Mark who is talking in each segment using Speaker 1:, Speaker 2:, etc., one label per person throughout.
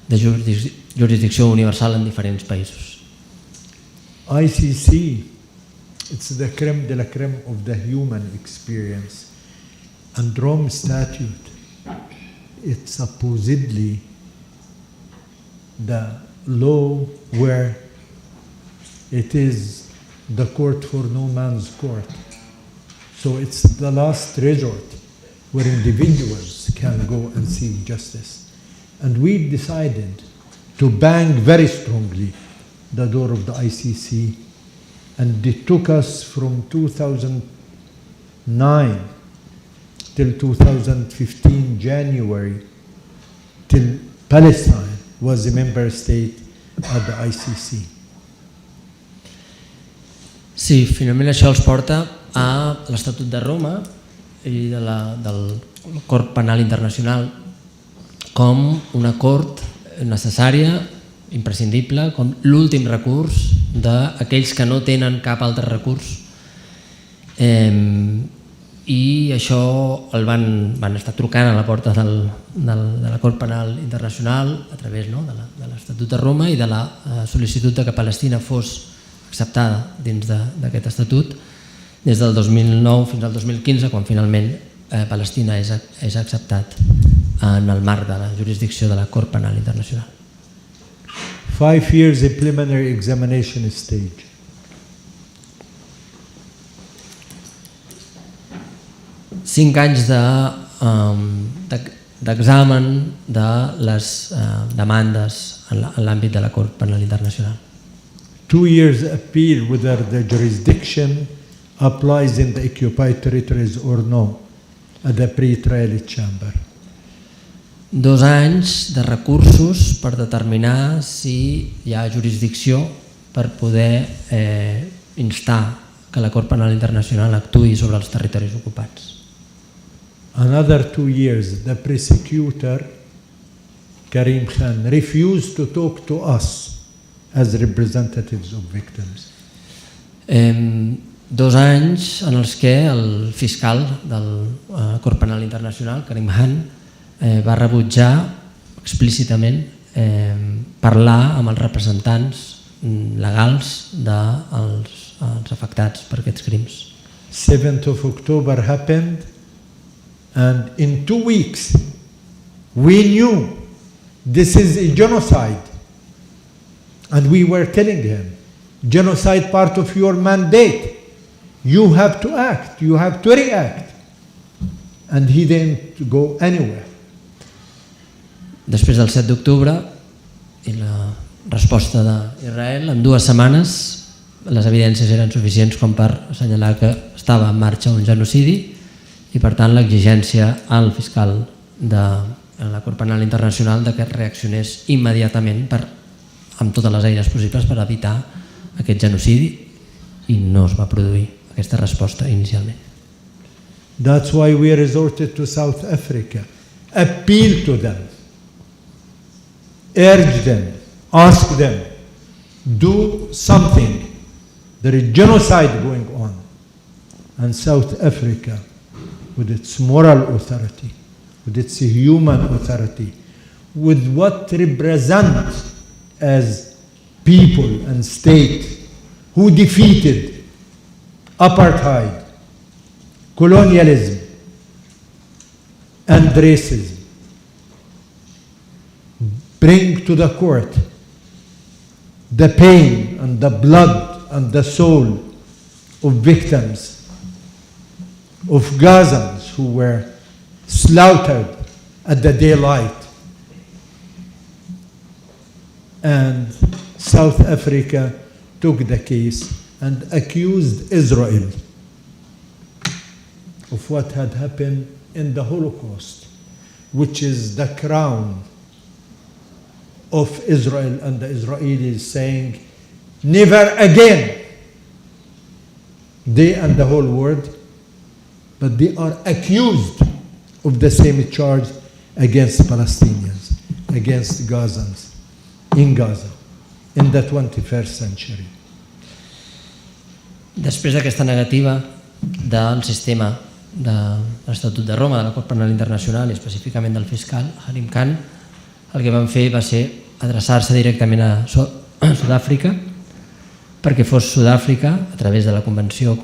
Speaker 1: de jurisdicció universal en diferents països.
Speaker 2: ICC, it's the crème de la crème of the human experience. And Rome Statute, it's supposedly the law where it is the court for no man's court. So it's the last resort where individuals can go and seek justice. And we decided to bang very strongly the door of the ICC, and it took us from 2009 till 2015 January till Palestine was a member state at the ICC.
Speaker 1: Sí, finalment això els porta a l'Estatut de Roma i del Cort Penal Internacional com una cort necessària, imprescindible, com l'últim recurs d'aquells que no tenen cap altre recurs. I això el van estar trucant a la porta de la Cort Penal Internacional a través de l'Estatut de Roma i de la sol·licitud que Palestina fos acceptada dins d'aquest estatut des del 2009 fins al 2015, quan finalment Palestina és acceptat en el marc de la jurisdicció de la Cort Penal Internacional.
Speaker 2: 5 years a preliminary examination stage.
Speaker 1: Cinc anys d'examen de les demandes en l'àmbit de la Cort Penal Internacional.
Speaker 2: 2 years appeal whether the jurisdiction applies in the occupied territories or no at the pre-trial chamber.
Speaker 1: 2 anys de recursos per determinar si hi ha jurisdicció per poder instar que la Cort Penal Internacional actuï sobre els territoris ocupats.
Speaker 2: Another 2 years, the prosecutor, Karim Khan, refused to talk to us as representatives of victims.
Speaker 1: 2 anys en els que el fiscal del Cort Penal Internacional, Karim Khan, va rebutjar explícitament parlar amb els representants legals dels afectats per aquests crims.
Speaker 2: 7th of October happened, and in 2 weeks we knew this is a genocide, and we were telling him, genocide part of your mandate, you have to act, you have to react, and he didn't go anywhere.
Speaker 1: Després del 7 d'octubre i la resposta d'Israel, en 2 setmanes les evidències eren suficients com per assenyalar que estava en marxa un genocidi i per tant l'exigència al fiscal de la Cort Penal Internacional que reaccionés immediatament amb totes les eines possibles per evitar aquest genocidi, i no es va produir aquesta resposta inicialment.
Speaker 2: That's why we resorted to South Africa, appeal to them, urge them, ask them, do something. There is genocide going on. And South Africa, with its moral authority, with its human authority, with what represents as people and state who defeated apartheid, colonialism, and racism, bring to the court the pain and the blood and the soul of victims, of Gazans who were slaughtered at the daylight. And South Africa took the case and accused Israel of what had happened in the Holocaust, which is the crown of Israel, and the Israelis saying, never again, they and the whole world, but they are accused of the same charge against Palestinians, against Gazans, in Gaza, in the 21st century.
Speaker 1: Després d'aquesta negativa del sistema de l'Estatut de Roma, de la Cort Penal Internacional i específicament del fiscal Karim Khan, el que van fer va ser adreçar-se directament a Sud-àfrica perquè fos Sud-àfrica, a través de la Convenció de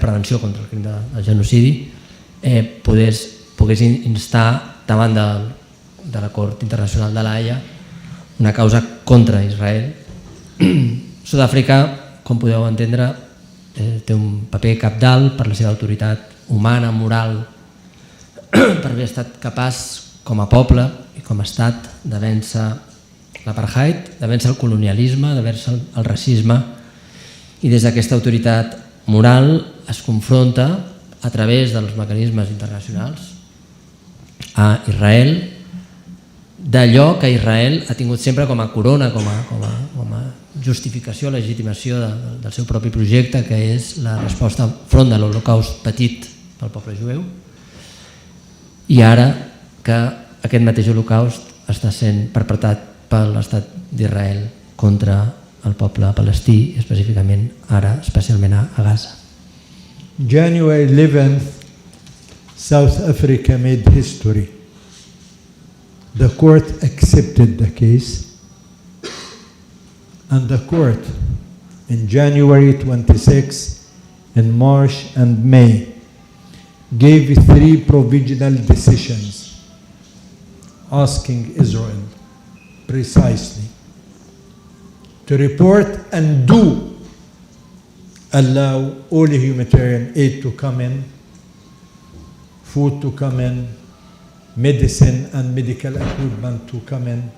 Speaker 1: Prevenció contra el crim del genocidi, pogués instar davant de la Cort Internacional de l'Haia una causa contra Israel. Sud-àfrica, com podeu entendre, té un paper cabdal per la seva autoritat humana, moral, per haver estat capaç com a poble i com a estat de vèncer l'apartheid, de vèncer el colonialisme, de vèncer el racisme, i des d'aquesta autoritat moral es confronta a través dels mecanismes internacionals a Israel d'allò que Israel ha tingut sempre com a corona, com a justificació, legitimació del seu propi projecte, que és la resposta front de l'Holocaust patit pel poble jueu, i ara que aquest mateix Holocaust està sent perpetrat per l'estat d'Israel contra el poble palestí, específicament ara, especialment a Gaza.
Speaker 2: January 11th, South Africa made history. The court accepted the case, and the court in January 26, in March and May gave 3 provisional decisions asking Israel precisely to report and do allow all humanitarian aid to come in, food to come in, medicine and medical equipment to come in,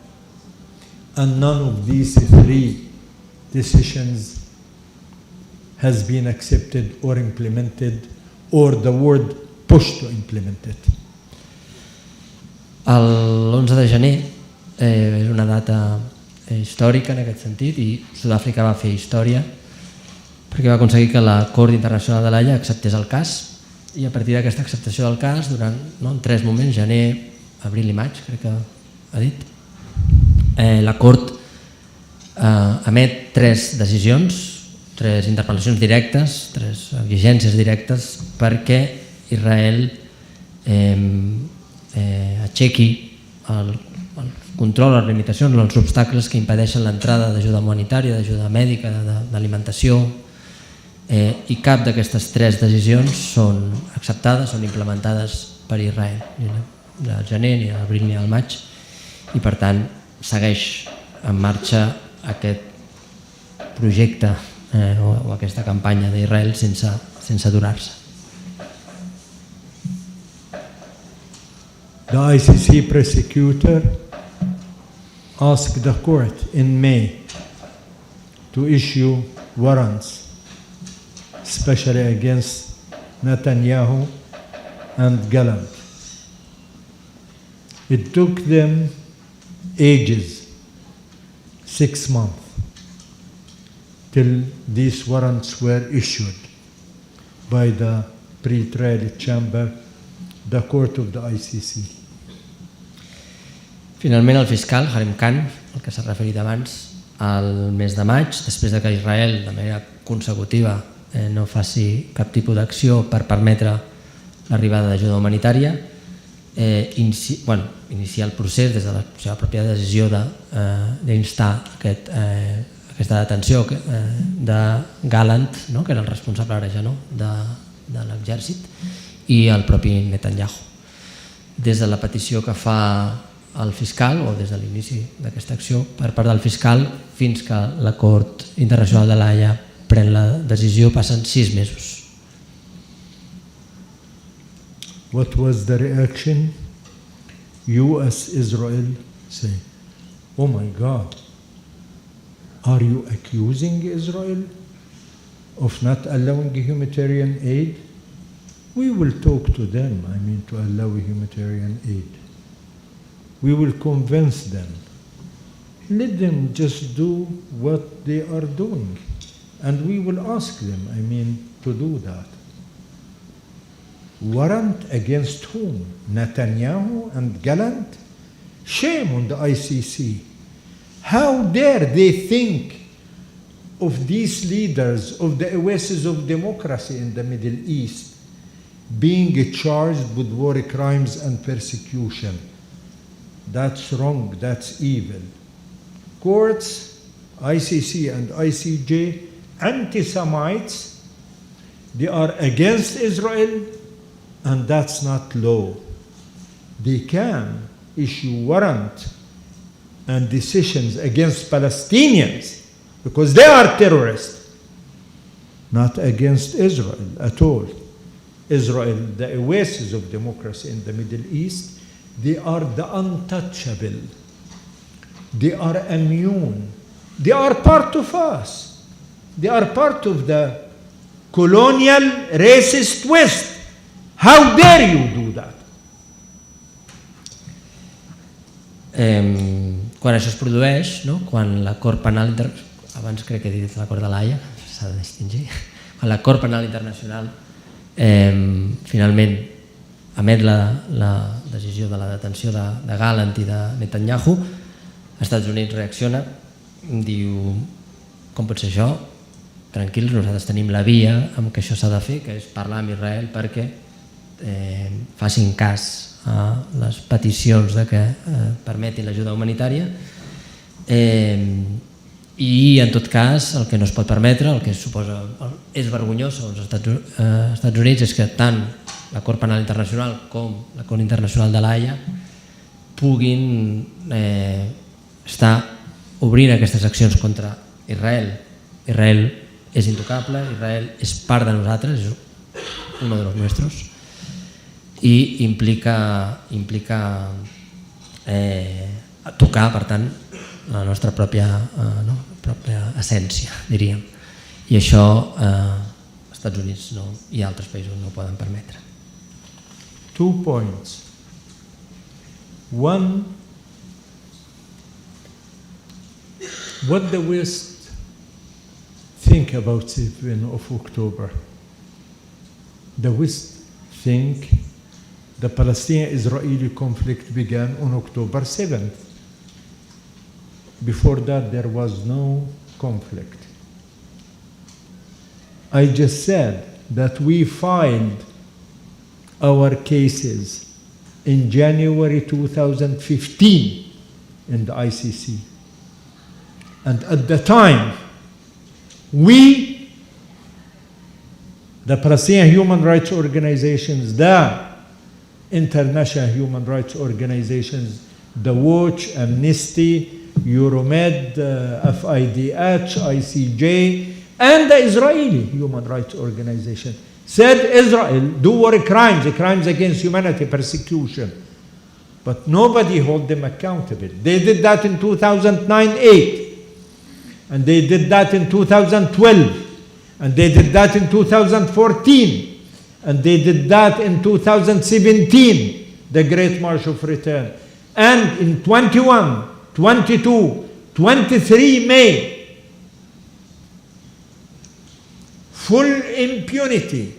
Speaker 2: and none of these 3 decisions has been accepted or implemented, or the word pushed to implement it.
Speaker 1: L'11 de gener és una data històrica en aquest sentit, i Sud-àfrica va fer història perquè va aconseguir que la Cort Internacional de l'Haia acceptés el cas, i a partir d'aquesta acceptació del cas, durant 3 moments, gener, abril i maig, crec que ha dit, la Cort emet 3 decisions, 3 interpel·lacions directes, 3 exigències directes perquè Israel aixequi el control, les limitacions, els obstacles que impedeixen l'entrada d'ajuda humanitària, d'ajuda mèdica, d'alimentació, i cap d'aquestes 3 decisions són acceptades, són implementades per Israel, ni al gener, ni a l'abril, ni al maig, i per tant segueix en marxa aquest projecte o aquesta campanya d'Israel sense aturar-se.
Speaker 2: The ICC prosecutor asked the court in May to issue warrants, especially against Netanyahu and Gallant. It took them ages, 6 months, till these warrants were issued by the pre-trial chamber, the court of the ICC.
Speaker 1: Finalment, el fiscal Harim Khan, el que s'ha referit abans, al mes de maig, després que Israel de manera consecutiva no faci cap tipus d'acció per permetre l'arribada d'ajuda humanitària, iniciar el procés des de la seva pròpia decisió d'instar aquesta detenció de Gallant, que era el responsable ara ja de l'exèrcit, i el propi Netanyahu. Des de la petició que fa el fiscal, o des de l'inici d'aquesta acció per part del fiscal, fins que la Cort Internacional de l'Haia pren la decisió, passen 6 mesos.
Speaker 2: What was the reaction? US, Israel say, oh my God, are you accusing Israel of not allowing humanitarian aid? We will talk to them, to allow humanitarian aid. We will convince them. Let them just do what they are doing. And we will ask them, to do that. Warrant against whom? Netanyahu and Gallant? Shame on the ICC. How dare they think of these leaders of the oasis of democracy in the Middle East being charged with war crimes and persecution? That's wrong, that's evil. Courts, ICC and ICJ, anti-Semites, they are against Israel, and that's not law. They can issue warrant and decisions against Palestinians because they are terrorists, not against Israel at all. Israel, the oasis of democracy in the Middle East, they are the untouchable. They are immune. They are part of us. They are part of the colonial racist West. How dare you do that?
Speaker 1: Quan això es produeix, no? Quan la Cort Penal abans crec que he dit la Cort de l'Haia, s'ha de distingir, quan la Cort Penal Internacional finalment emet la decisió de la detenció de Gallant i de Netanyahu, els Estats Units reacciona, diu, com pot ser això? Tranquils, nosaltres tenim la via amb què això s'ha de fer, que és parlar amb Israel perquè facin cas a les peticions de que permetin l'ajuda humanitària, i en tot cas el que no es pot permetre, el que suposa és vergonyós segons els Estats Units, és que tant la Cort Penal Internacional com la Cort Internacional de l'Haia puguin estar obrint aquestes accions contra Israel. Israel és intocable, Israel és part de nosaltres, és uno de los nuestros, i implica tocar, per tant, la nostra pròpia essència, diríem. I això els Estats Units i altres països no ho poden permetre.
Speaker 2: 2 points. One, what the West think about 7 of October? The West think the Palestinian-Israeli conflict began on October 7th. Before that, there was no conflict. I just said that we filed our cases in January 2015 in the ICC. And at the time, we, the Palestinian human rights organizations, the international human rights organizations, the Watch, Amnesty, Euromed, FIDH, ICJ, and the Israeli human rights organization, said Israel do war crimes, crimes against humanity, persecution. But nobody held them accountable. They did that in 2009-8, and they did that in 2012, and they did that in 2014, and they did that in 2017, the Great March of Return. And in 21, 22, 23 May, full impunity.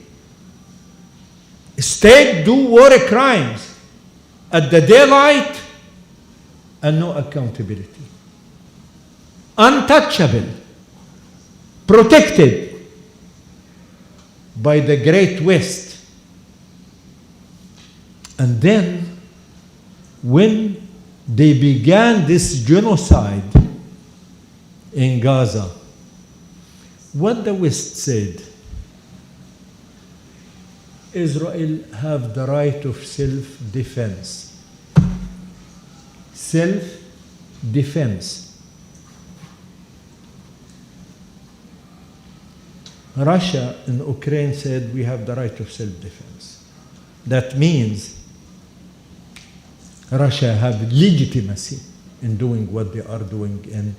Speaker 2: State do war crimes at the daylight and no accountability. Untouchable, protected by the Great West. And then, when they began this genocide in Gaza, what the West said, Israel have the right of self-defense. Self-defense. Russia and Ukraine said we have the right of self-defense. That means Russia have legitimacy in doing what they are doing in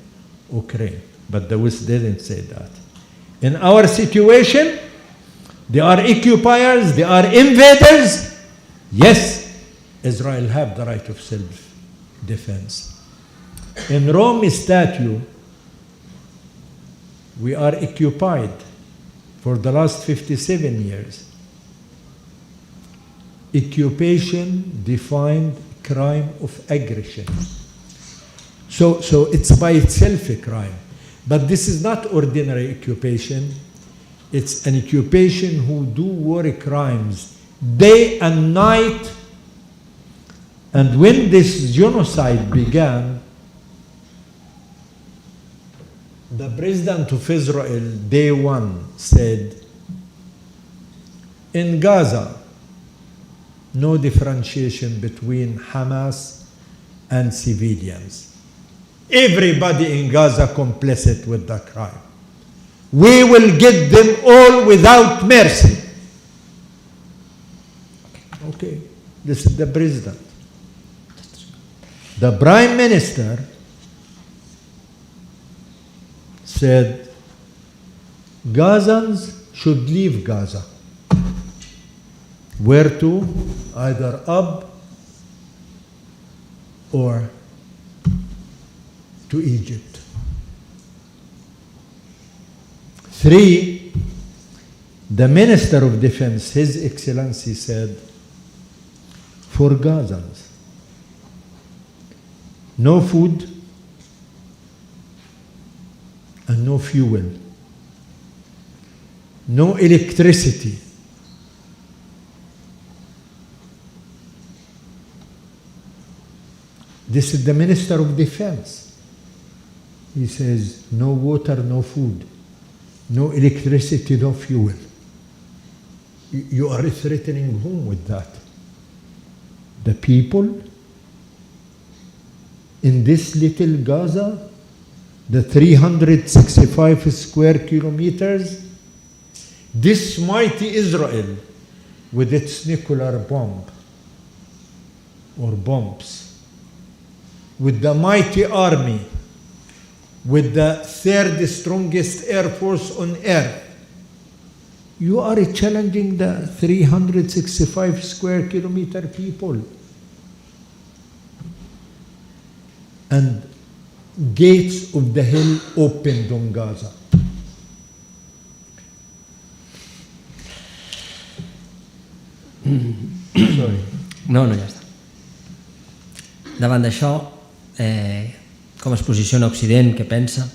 Speaker 2: Ukraine. But the West didn't say that. In our situation, they are occupiers, they are invaders. Yes, Israel have the right of self-defense. In Rome Statute, we are occupied for the last 57 years. Occupation defined crime of aggression. So it's by itself a crime. But this is not ordinary occupation. It's an occupation who do war crimes day and night And when this genocide began, the president of Israel, day one, said, in Gaza, no differentiation between Hamas and civilians. Everybody in Gaza complicit with the crime. We will get them all without mercy. Okay, this is the president. The prime minister said Gazans should leave Gaza. Where to? Either up or to Egypt. 3, the Minister of Defense, His Excellency, said, for Gazans, no food and no fuel, no electricity. This is the Minister of Defense. He says, no water, no food, no electricity, no fuel. You are threatening whom with that? The people in this little Gaza, the 365 square kilometers, this mighty Israel with its nuclear bomb or bombs, with the mighty army, with the third strongest air force on earth. You are challenging the 365 square kilometer people. And gates of the hell opened on Gaza. Sorry.
Speaker 1: No, ja està. Davant d'això, com es posiciona Occident, què pensa?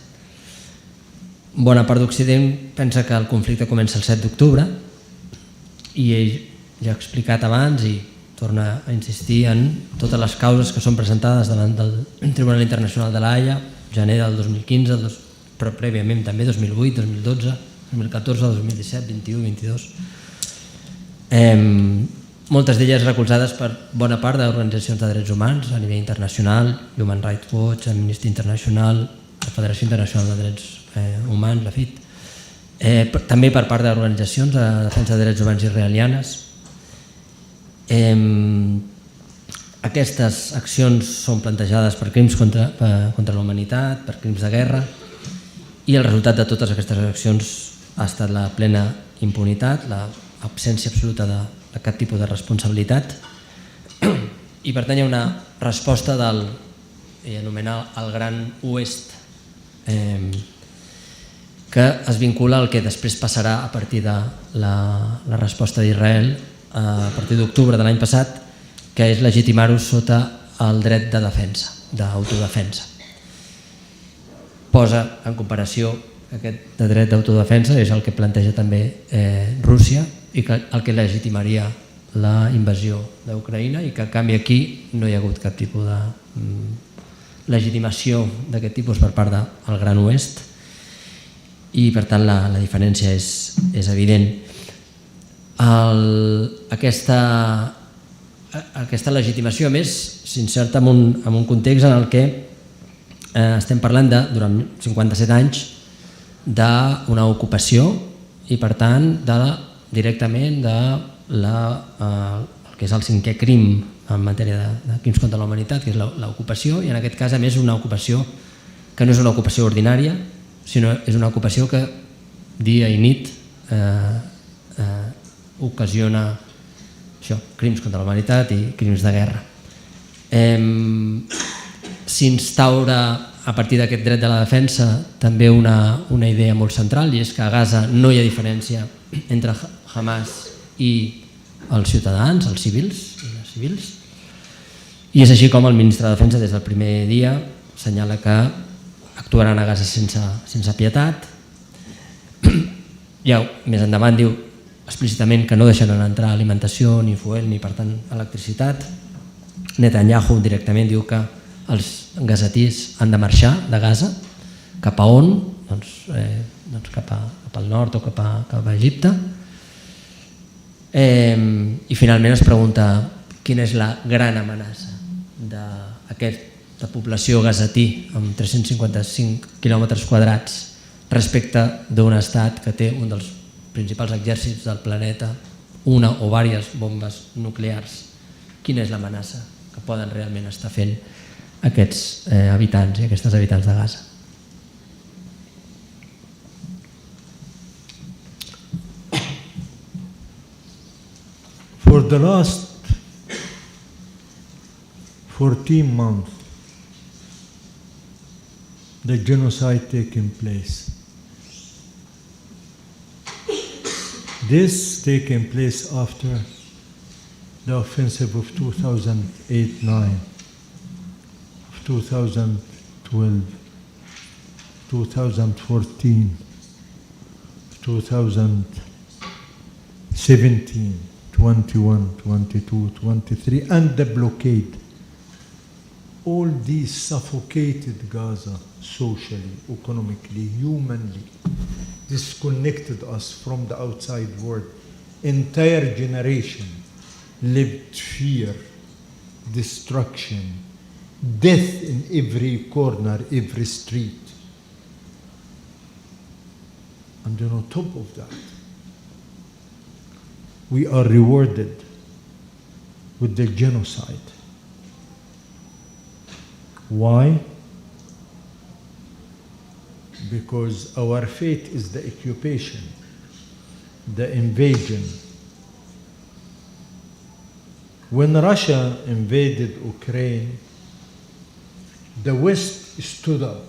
Speaker 1: Bona part d'Occident pensa que el conflicte comença el 7 d'octubre i ell ja ha explicat abans i torna a insistir en totes les causes que són presentades davant del Tribunal Internacional de la Haia, gener del 2015, però prèviament també 2008, 2012, 2014, 2017, 21, 22. Moltes d'elles recolzades per bona part d'organitzacions de drets humans a nivell internacional, Human Rights Watch, Amnesty International, la Federació Internacional de Drets Humans, la FIT, també per part d'organitzacions de defensa de drets humans israelianes. Aquestes accions són plantejades per crims contra la humanitat, per crims de guerra, i el resultat de totes aquestes accions ha estat la plena impunitat, l'absència absoluta de cap tipus de responsabilitat, i per tant hi ha una resposta del anomenat el Gran Oest, que es vincula al que després passarà a partir de la resposta d'Israel a partir d'octubre de l'any passat, que és legitimar-ho sota el dret de defensa, d'autodefensa. Posa en comparació aquest dret d'autodefensa, és el que planteja també Rússia, i el que legitimaria la invasió d'Ucraïna, i que en canvi aquí no hi ha hagut cap tipus de legitimació d'aquest tipus per part del Gran Oest, i per tant la diferència és evident. Aquesta legitimació, a més, s'inserta en un context en el que estem parlant durant 57 anys d'una ocupació i per tant directament del que és el 5è crim en matèria de crims contra la humanitat, que és l'ocupació, i en aquest cas a més una ocupació que no és una ocupació ordinària, sinó és una ocupació que dia i nit ocasiona això, crims contra la humanitat i crims de guerra. S'instaura a partir d'aquest dret de la defensa també una idea molt central, i és que a Gaza no hi ha diferència entre Hamas i els ciutadans, els civils i les civils, i és així com el ministre de Defensa des del primer dia assenyala que actuaran a Gaza sense pietat. Ja més endavant diu explícitament que no deixaran entrar alimentació, ni fuel, ni per tant electricitat, Netanyahu directament diu que els gazatís han de marxar de Gaza. Cap a on? Doncs cap al nord o cap a Egipte. I finalment es pregunta quina és la gran amenaça d'aquesta població gazatí amb 355 quilòmetres quadrats respecte d'un estat que té un dels principals exèrcits del planeta, una o diverses bombes nuclears. Quina és l'amenaça que poden realment estar fent aquests habitants i aquestes habitants de Gaza?
Speaker 2: For the last 14 months, the genocide taking place. This taking place after the offensive of 2008-9, 2012, 2014, 2017, 21, 22, 23, and the blockade. All these suffocated Gaza socially, economically, humanly, disconnected us from the outside world. Entire generation lived fear, destruction, death in every corner, every street. And then on top of that, we are rewarded with the genocide. Why? Because our fate is the occupation, the invasion. When Russia invaded Ukraine, the West stood up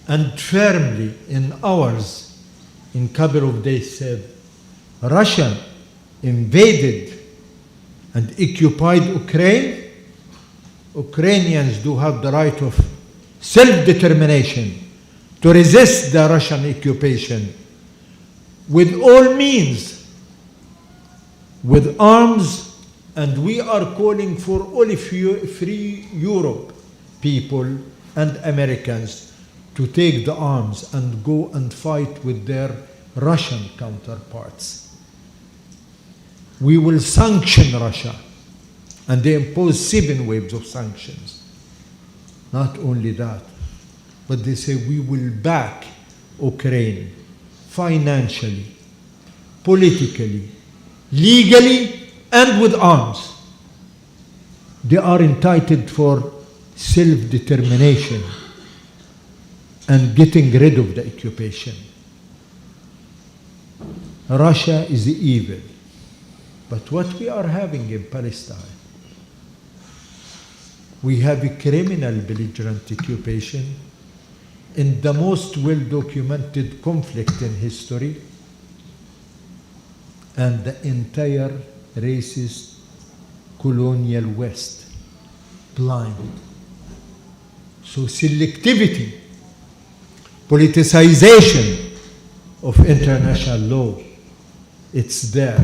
Speaker 2: and firmly in hours, in a couple of days said, Russia invaded and occupied Ukraine. Ukrainians do have the right of self-determination to resist the Russian occupation with all means, with arms, and we are calling for all free Europe people and Americans to take the arms and go and fight with their Russian counterparts. We will sanction Russia, and they impose 7 waves of sanctions. Not only that, but they say we will back Ukraine financially, politically, legally, and with arms. They are entitled for self-determination and getting rid of the occupation. Russia is evil. But what we are having in Palestine, we have a criminal belligerent occupation in the most well-documented conflict in history, and the entire racist colonial West blind. So selectivity, politicization of international law, it's there.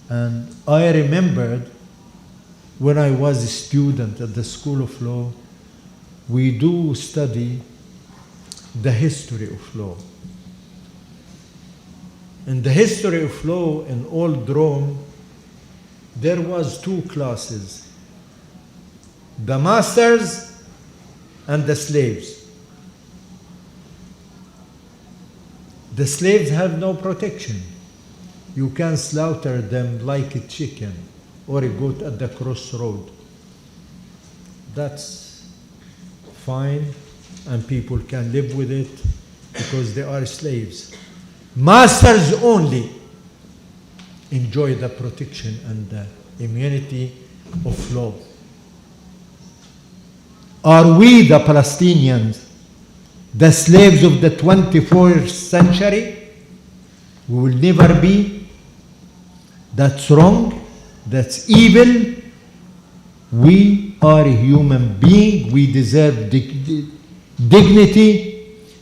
Speaker 2: And I remembered when I was a student at the School of Law, we do study the history of law. In the history of law in old Rome, there was 2 classes, the masters and the slaves. The slaves have no protection. You can slaughter them like a chicken or a goat at the crossroad. That's fine, and people can live with it because they are slaves. Masters only enjoy the protection and the immunity of law. Are we, the Palestinians, the slaves of the 21st century? We will never be. That's wrong. That's evil. We are a human being. We deserve dignity,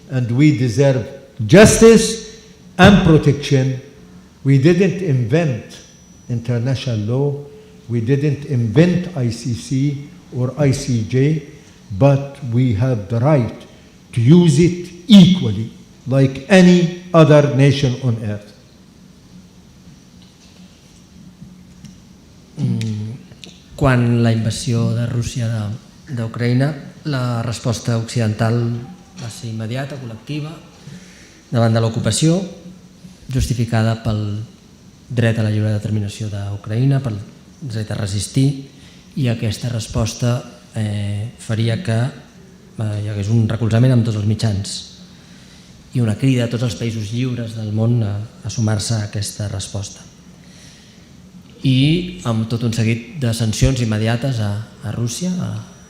Speaker 2: and we deserve justice and protection. We didn't invent international law We didn't invent ICC or ICJ, but we have the right to use it equally, like any other nation on earth.
Speaker 1: Quan la invasió de Rússia d'Ucraïna, la resposta occidental va ser immediata, col·lectiva, davant de l'ocupació, justificada pel dret a la lliure determinació d'Ucraïna, pel dret a resistir, i aquesta resposta faria que hi hagués un recolzament amb tots els mitjans i una crida a tots els països lliures del món a sumar-se a aquesta resposta. I amb tot un seguit de sancions immediates a Rússia,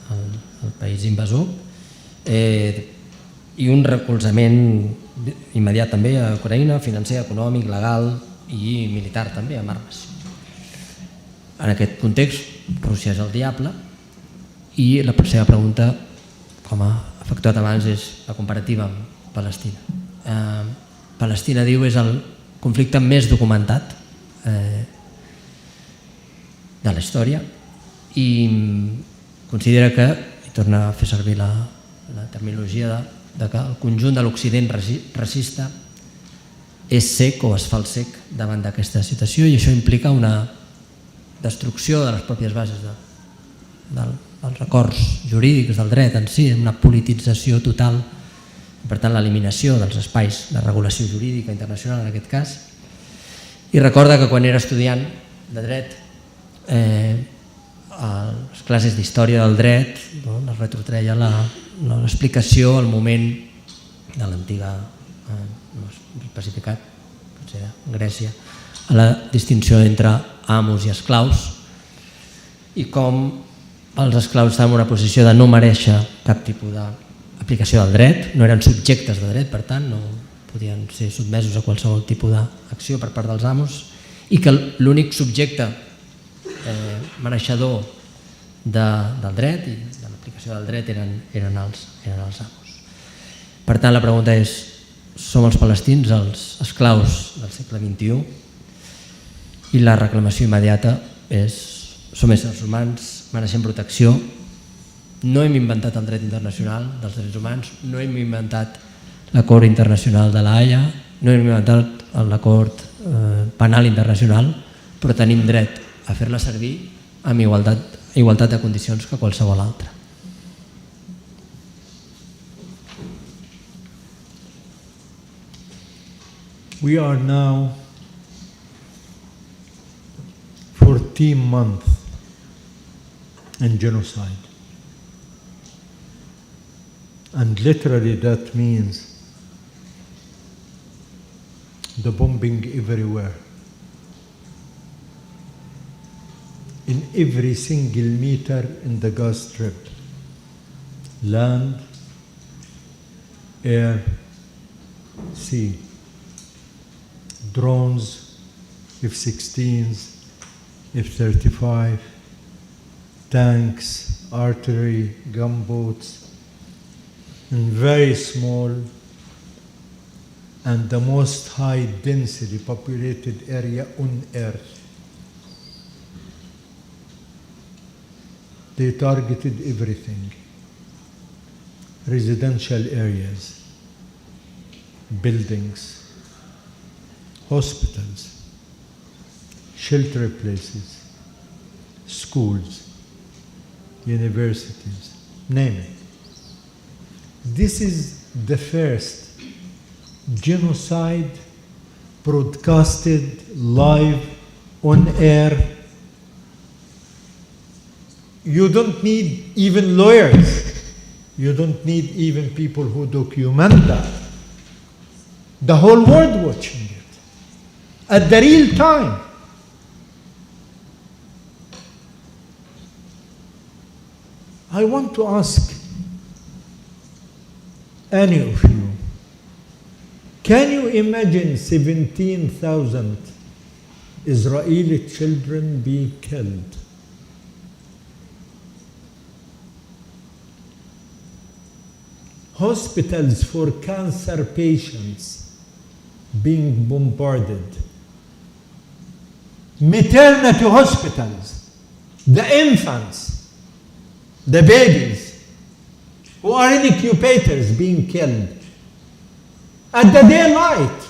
Speaker 1: al país invasor, i un recolzament immediat també a Ucraïna, financer, econòmic, legal i militar també, amb armes. En aquest context, Rússia és el diable i la seva pregunta, com ha efectuat abans, és la comparativa amb Palestina. Palestina, diu, és el conflicte més documentat de la història i considera que, i torna a fer servir la terminologia de que el conjunt de l'Occident racista és cec o es fa el cec davant d'aquesta situació, i això implica una destrucció de les pròpies bases dels acords jurídics del dret en si, una politització total, per tant l'eliminació dels espais de regulació jurídica internacional en aquest cas. I recorda que quan era estudiant de dret, a les classes d'història del dret es retrotreia l'explicació al moment de l'antiga, no és especificat, potser Grècia, a la distinció entre amos i esclaus, i com els esclaus estaven en una posició de no mereixer cap tipus d'aplicació del dret, no eren subjectes de dret, per tant no podien ser sotmesos a qualsevol tipus d'acció per part dels amos, i que l'únic subjecte mereixedor del dret i de l'aplicació del dret eren els amos. Per tant, la pregunta és: som els palestins els esclaus del segle XXI? I la reclamació immediata és: som éssers humans, mereixem protecció, no hem inventat el dret internacional dels drets humans, no hem inventat l'acord internacional de la Haia, no hem inventat l'acord penal internacional, però tenim dret a fer-la servir amb igualtat de condicions que qualsevol altra.
Speaker 2: We are now 14 months in genocide. And literally that means the bombing everywhere. In every single meter in the Gaza Strip. Land, air, sea. Drones, F-16s, F-35, tanks, artillery, gunboats, in very small and the most high densely populated area on earth. They targeted everything: residential areas, buildings, hospitals, shelter places, schools, universities, name it. This is the first genocide broadcasted live on air. You don't need even lawyers. You don't need even people who document that. The whole world watching it at the real time. I want to ask any of you, can you imagine 17,000 Israeli children being killed? Hospitals for cancer patients being bombarded. Maternity hospitals the infants, the babies, who are in incubators being killed at the daylight.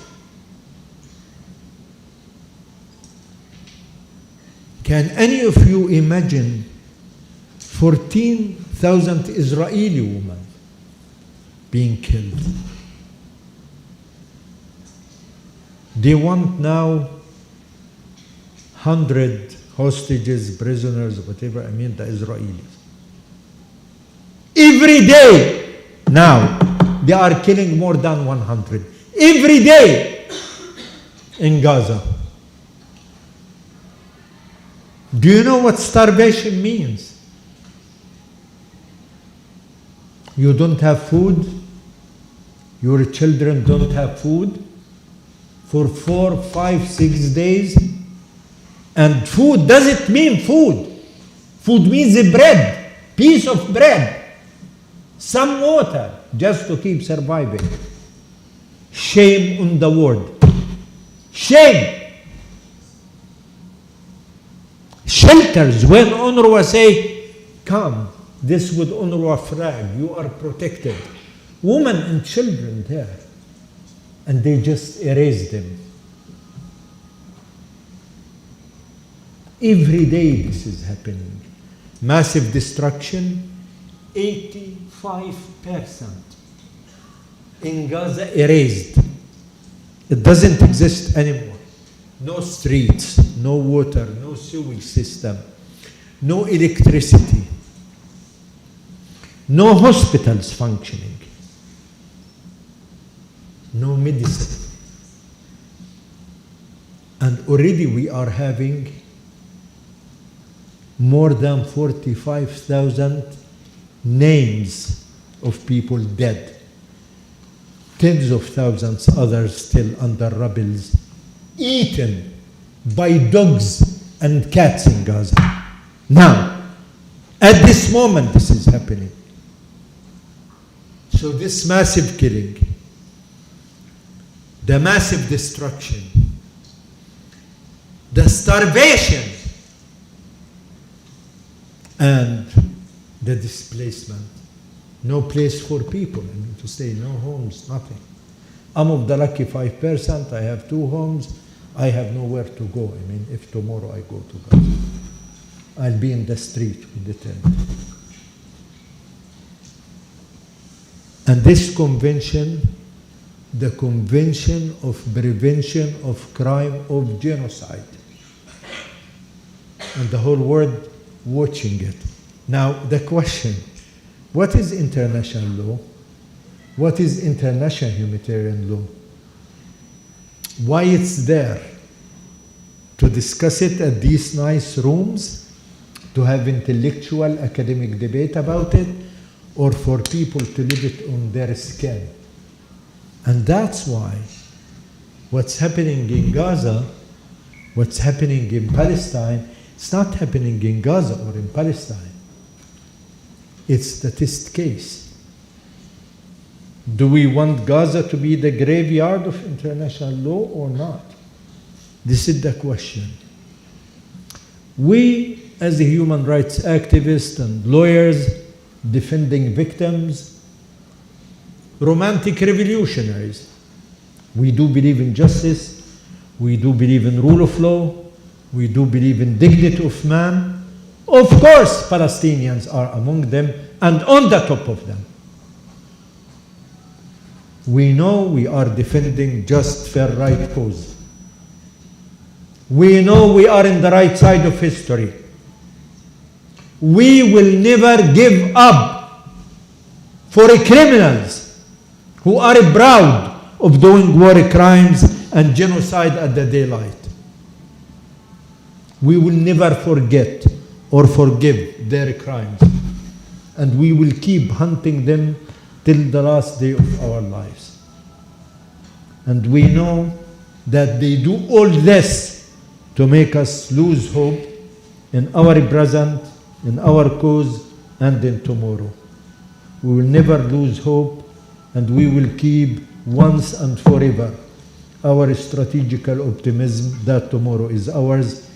Speaker 2: Can any of you imagine 14,000 Israeli women being killed? They want now 100 hostages, prisoners, whatever, the Israelis. Every day now, they are killing more than 100. Every day in Gaza. Do you know what starvation means? You don't have food, your children don't have food for 4, 5, 6 days. And food doesn't mean food. Food means a bread, piece of bread, some water, just to keep surviving. Shame on the world. Shame. Shelters, when UNRWA say, come, this with UNRWA flag, you are protected. Women and children there. And they just erase them. Every day this is happening. Massive destruction, 85% in Gaza erased. It doesn't exist anymore. No streets, no water, no sewage system, no electricity, no hospitals functioning, no medicine. And already we are having more than 45,000 names of people dead. Tens of thousands others still under rubbles, eaten by dogs and cats in Gaza. Now, at this moment, this is happening. So this massive killing, the massive destruction, the starvation, and the displacement. No place for people, to stay, no homes, nothing. I'm of the lucky 5%, I have 2 homes, I have nowhere to go. If tomorrow I go to Gaza, I'll be in the street with the tent. And this convention, the Convention of Prevention of Crime of Genocide, and the whole world watching it. Now, the question, what is international law? What is international humanitarian law? Why it's there? To discuss it at these nice rooms, to have intellectual academic debate about it, or for people to live it on their skin. And that's why what's happening in Gaza, what's happening in Palestine, it's not happening in Gaza or in Palestine. It's the test case. Do we want Gaza to be the graveyard of international law or not? This is the question. We, as the human rights activists and lawyers defending victims, romantic revolutionaries, we do believe in justice, we do believe in rule of law, we do believe in dignity of man. Of course, Palestinians are among them and on the top of them. We know we are defending just, fair, right cause. We know we are in the right side of history. We will never give up for criminals who are proud of doing war crimes and genocide at the daylight. We will never forget or forgive their crimes. And we will keep hunting them till the last day of our lives. And we know that they do all this to make us lose hope in our present, in our cause, and in tomorrow. We will never lose hope, and we will keep once and forever our strategical optimism that tomorrow is ours.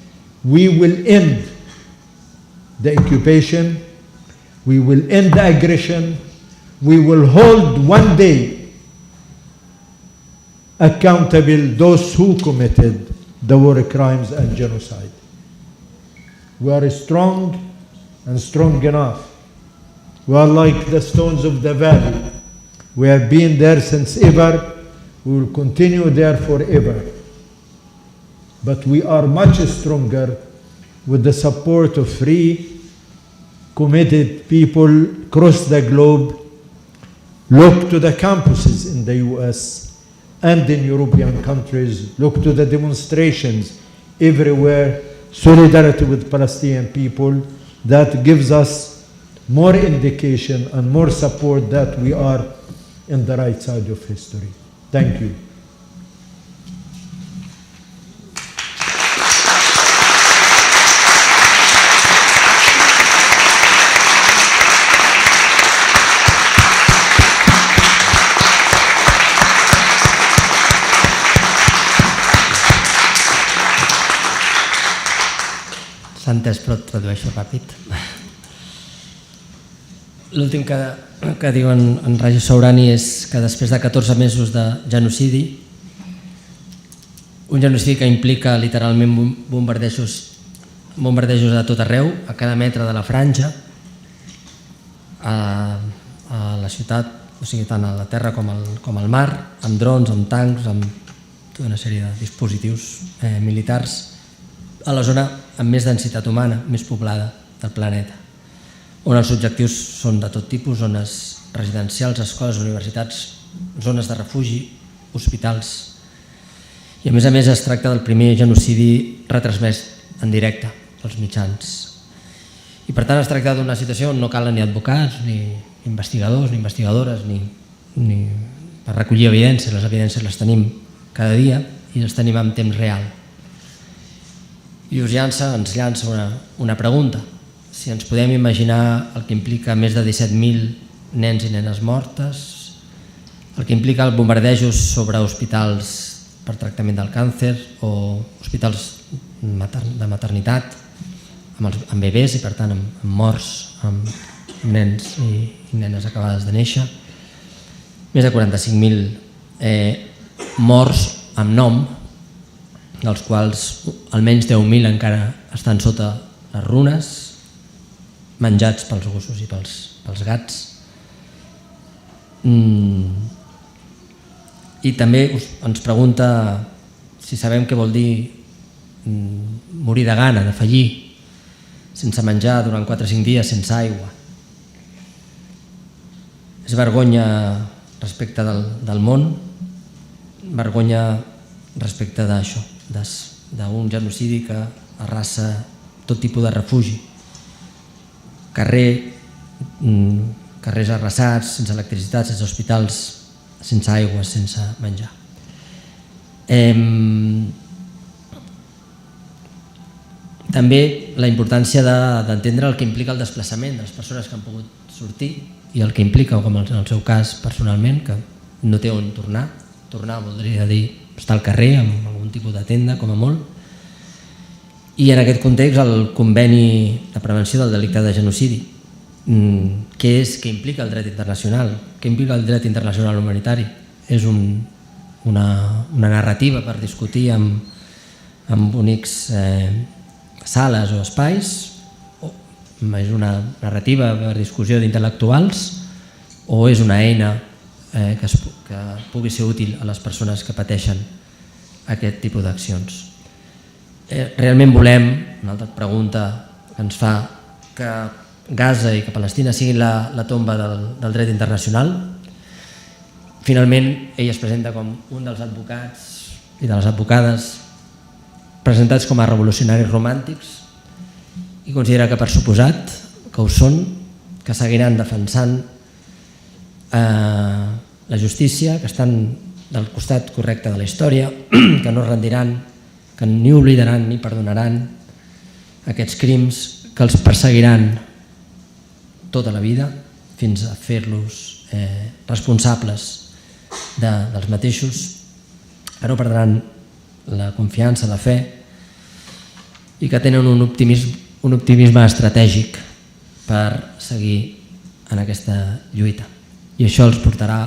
Speaker 2: We will end the occupation, we will end the aggression, we will hold one day accountable those who committed the war crimes and genocide. We are strong and strong enough. We are like the stones of the valley. We have been there since ever. We will continue there forever. But we are much stronger with the support of free, committed people across the globe. Look to the campuses in the US and in European countries. Look to the demonstrations everywhere. Solidarity with Palestinian people. That gives us more indication and more support that we are in the right side of history. Thank you.
Speaker 1: S'ha entès, però et tradueixo ràpid. L'últim que diu en RAJI SOURANI és que després de 14 mesos de genocidi, un genocidi que implica literalment bombardejos a tot arreu, a cada metre de la franja, a la ciutat, o sigui, tant a la terra com al mar, amb drons, amb tancs, amb tota una sèrie de dispositius militars, a la zona amb més densitat humana, més poblada del planeta, on els objectius són de tot tipus, zones residencials, escoles, universitats, zones de refugi, hospitals. I a més es tracta del primer genocidi retransmès en directe pels mitjans. I per tant es tracta d'una situació on no calen ni advocats, ni investigadors, ni investigadores, ni per recollir evidències. Les evidències les tenim cada dia i les tenim en temps real. I ens llança una pregunta. Si ens podem imaginar el que implica més de 17.000 nens i nenes mortes, el que implica el bombardejos sobre hospitals per tractament del càncer o hospitals de maternitat amb bebès i per tant amb morts, amb nens i nenes acabades de néixer, més de 45.000 morts amb nom, dels quals almenys 10.000 encara estan sota les runes, menjats pels gossos i pels gats. I també ens pregunta si sabem què vol dir morir de gana, de fallir, sense menjar durant 4 o 5 dies, sense aigua. És vergonya respecte del món, vergonya respecte d'això, d'un genocidi que arrasa tot tipus de refugi. Carrers arrasats, sense electricitat, sense hospitals, sense aigua, sense menjar. També la importància d'entendre el que implica el desplaçament de les persones que han pogut sortir i el que implica, com en el seu cas personalment, que no té on tornar. Tornar voldria dir estar al carrer amb algun tipus de tenda, com a molt. I en aquest context el conveni de prevenció del delicte de genocidi. Què implica el dret internacional? Què implica el dret internacional humanitari? És una narrativa per discutir en bonics sales o espais? És una narrativa per discussió d'intel·lectuals? O és una eina que pugui ser útil a les persones que pateixen aquest tipus d'accions? Realment volem, una altra pregunta que ens fa, que Gaza i que Palestina siguin la tomba del dret internacional? Finalment, ell es presenta com un dels advocats i de les advocades presentats com a revolucionaris romàntics i considera que per suposat que ho són, que seguiran defensant la justícia, que estan del costat correcte de la història, que no rendiran, que ni oblidaran ni perdonaran aquests crims, que els perseguiran tota la vida fins a fer-los responsables dels mateixos, que no perdran la confiança, la fe i que tenen un un optimisme estratègic per seguir en aquesta lluita. I això ens portarà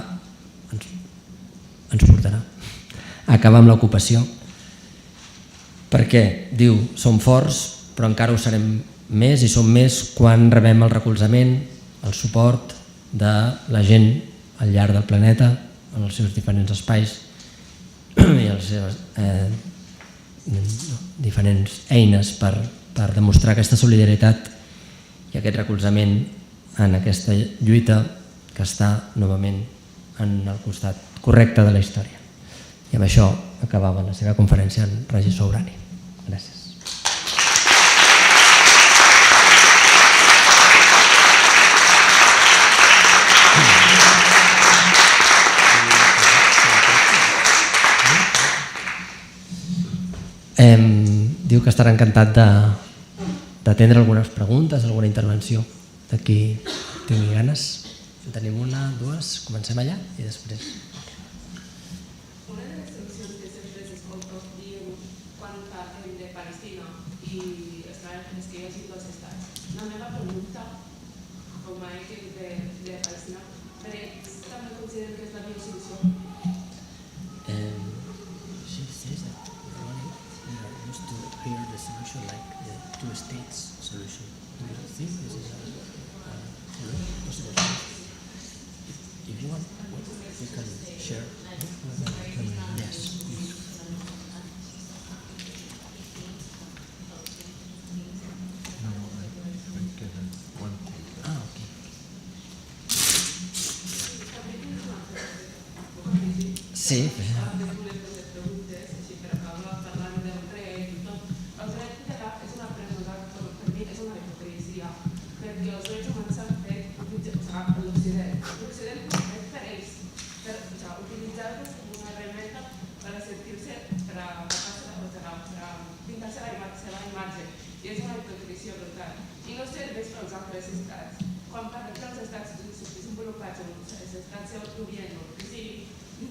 Speaker 1: a acabar amb l'ocupació, perquè diu, som forts però encara ho serem més i som més quan rebem el recolzament, el suport de la gent al llarg del planeta, en els seus diferents espais i les seves diferents eines per demostrar aquesta solidaritat i aquest recolzament en aquesta lluita que està novament en el costat correcte de la història. I amb això acabava la seva conferència en RAJI SOURANI. Gràcies. Diu que estarà encantat d'atendre algunes preguntes, alguna intervenció de qui tingui ganes. En tenim una, dues, comencem allà i després.
Speaker 3: Una de les solucions que sempre s'escolta quan parlem de Palestina i Israel és que hi hagi dos estats. La meva pregunta, com a equip de Palestina, Drets també consideren que és la millor solució?
Speaker 1: She says that used to hear the solution like the two states solution. Do you think this is a possible solution? If you want, we can share. Yes.
Speaker 2: No, I think one thing.
Speaker 1: Okay. Sí.
Speaker 3: Quan parlem dels estats desenvolupats o els estats autonoms,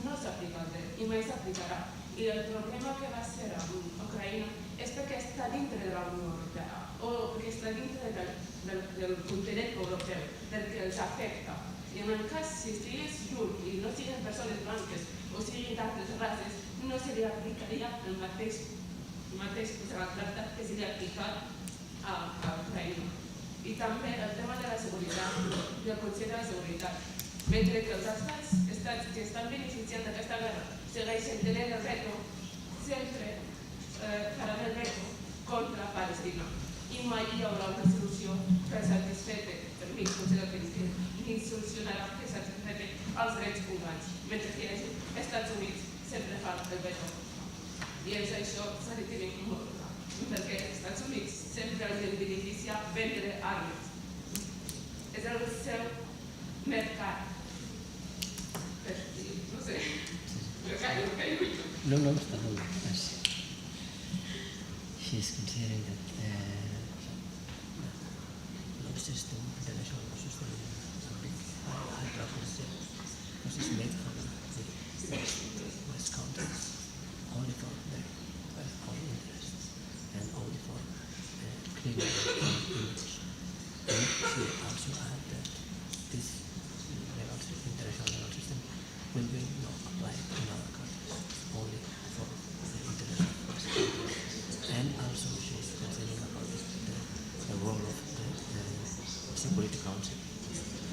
Speaker 3: no s'aplica el dret i mai s'aplicarà. I el problema que va ser amb Ucraïna és perquè està dintre de la Unió Europea o perquè està dintre del continent europeu, perquè els afecta. I en el cas, si estigués lluny i no siguin persones blanques o siguin d'altres races, no se li aplicaria el mateix tractat que se li ha aplicat a Ucraïna. I també el tema de la seguretat, del Consell de la Seguretat. Mentre que els estats que estan beneficiant d'aquesta guerra segueixen tenint el veto, sempre faran el veto contra Palestina. I mai hi haurà una solució que satisfeti, per mi, considero que ni solucionarà que satisfeti els drets humans. Mentre que hi hagi Estats Units sempre fan el veto. I és això s'ha de tenir molt clar, perquè els Estats Units sempre els beneficia vendre armes. És el seu mercat. No sé, jo callo.
Speaker 1: No, està molt bé. Gràcies. She's considering that no system, international system, is a big high progress because it's made for the West countries, only for their own interests and only for cleaning their own image. And she also added that this international legal system will be not applied in other countries, only for the international countries. And also she is considering about the role of the Security Council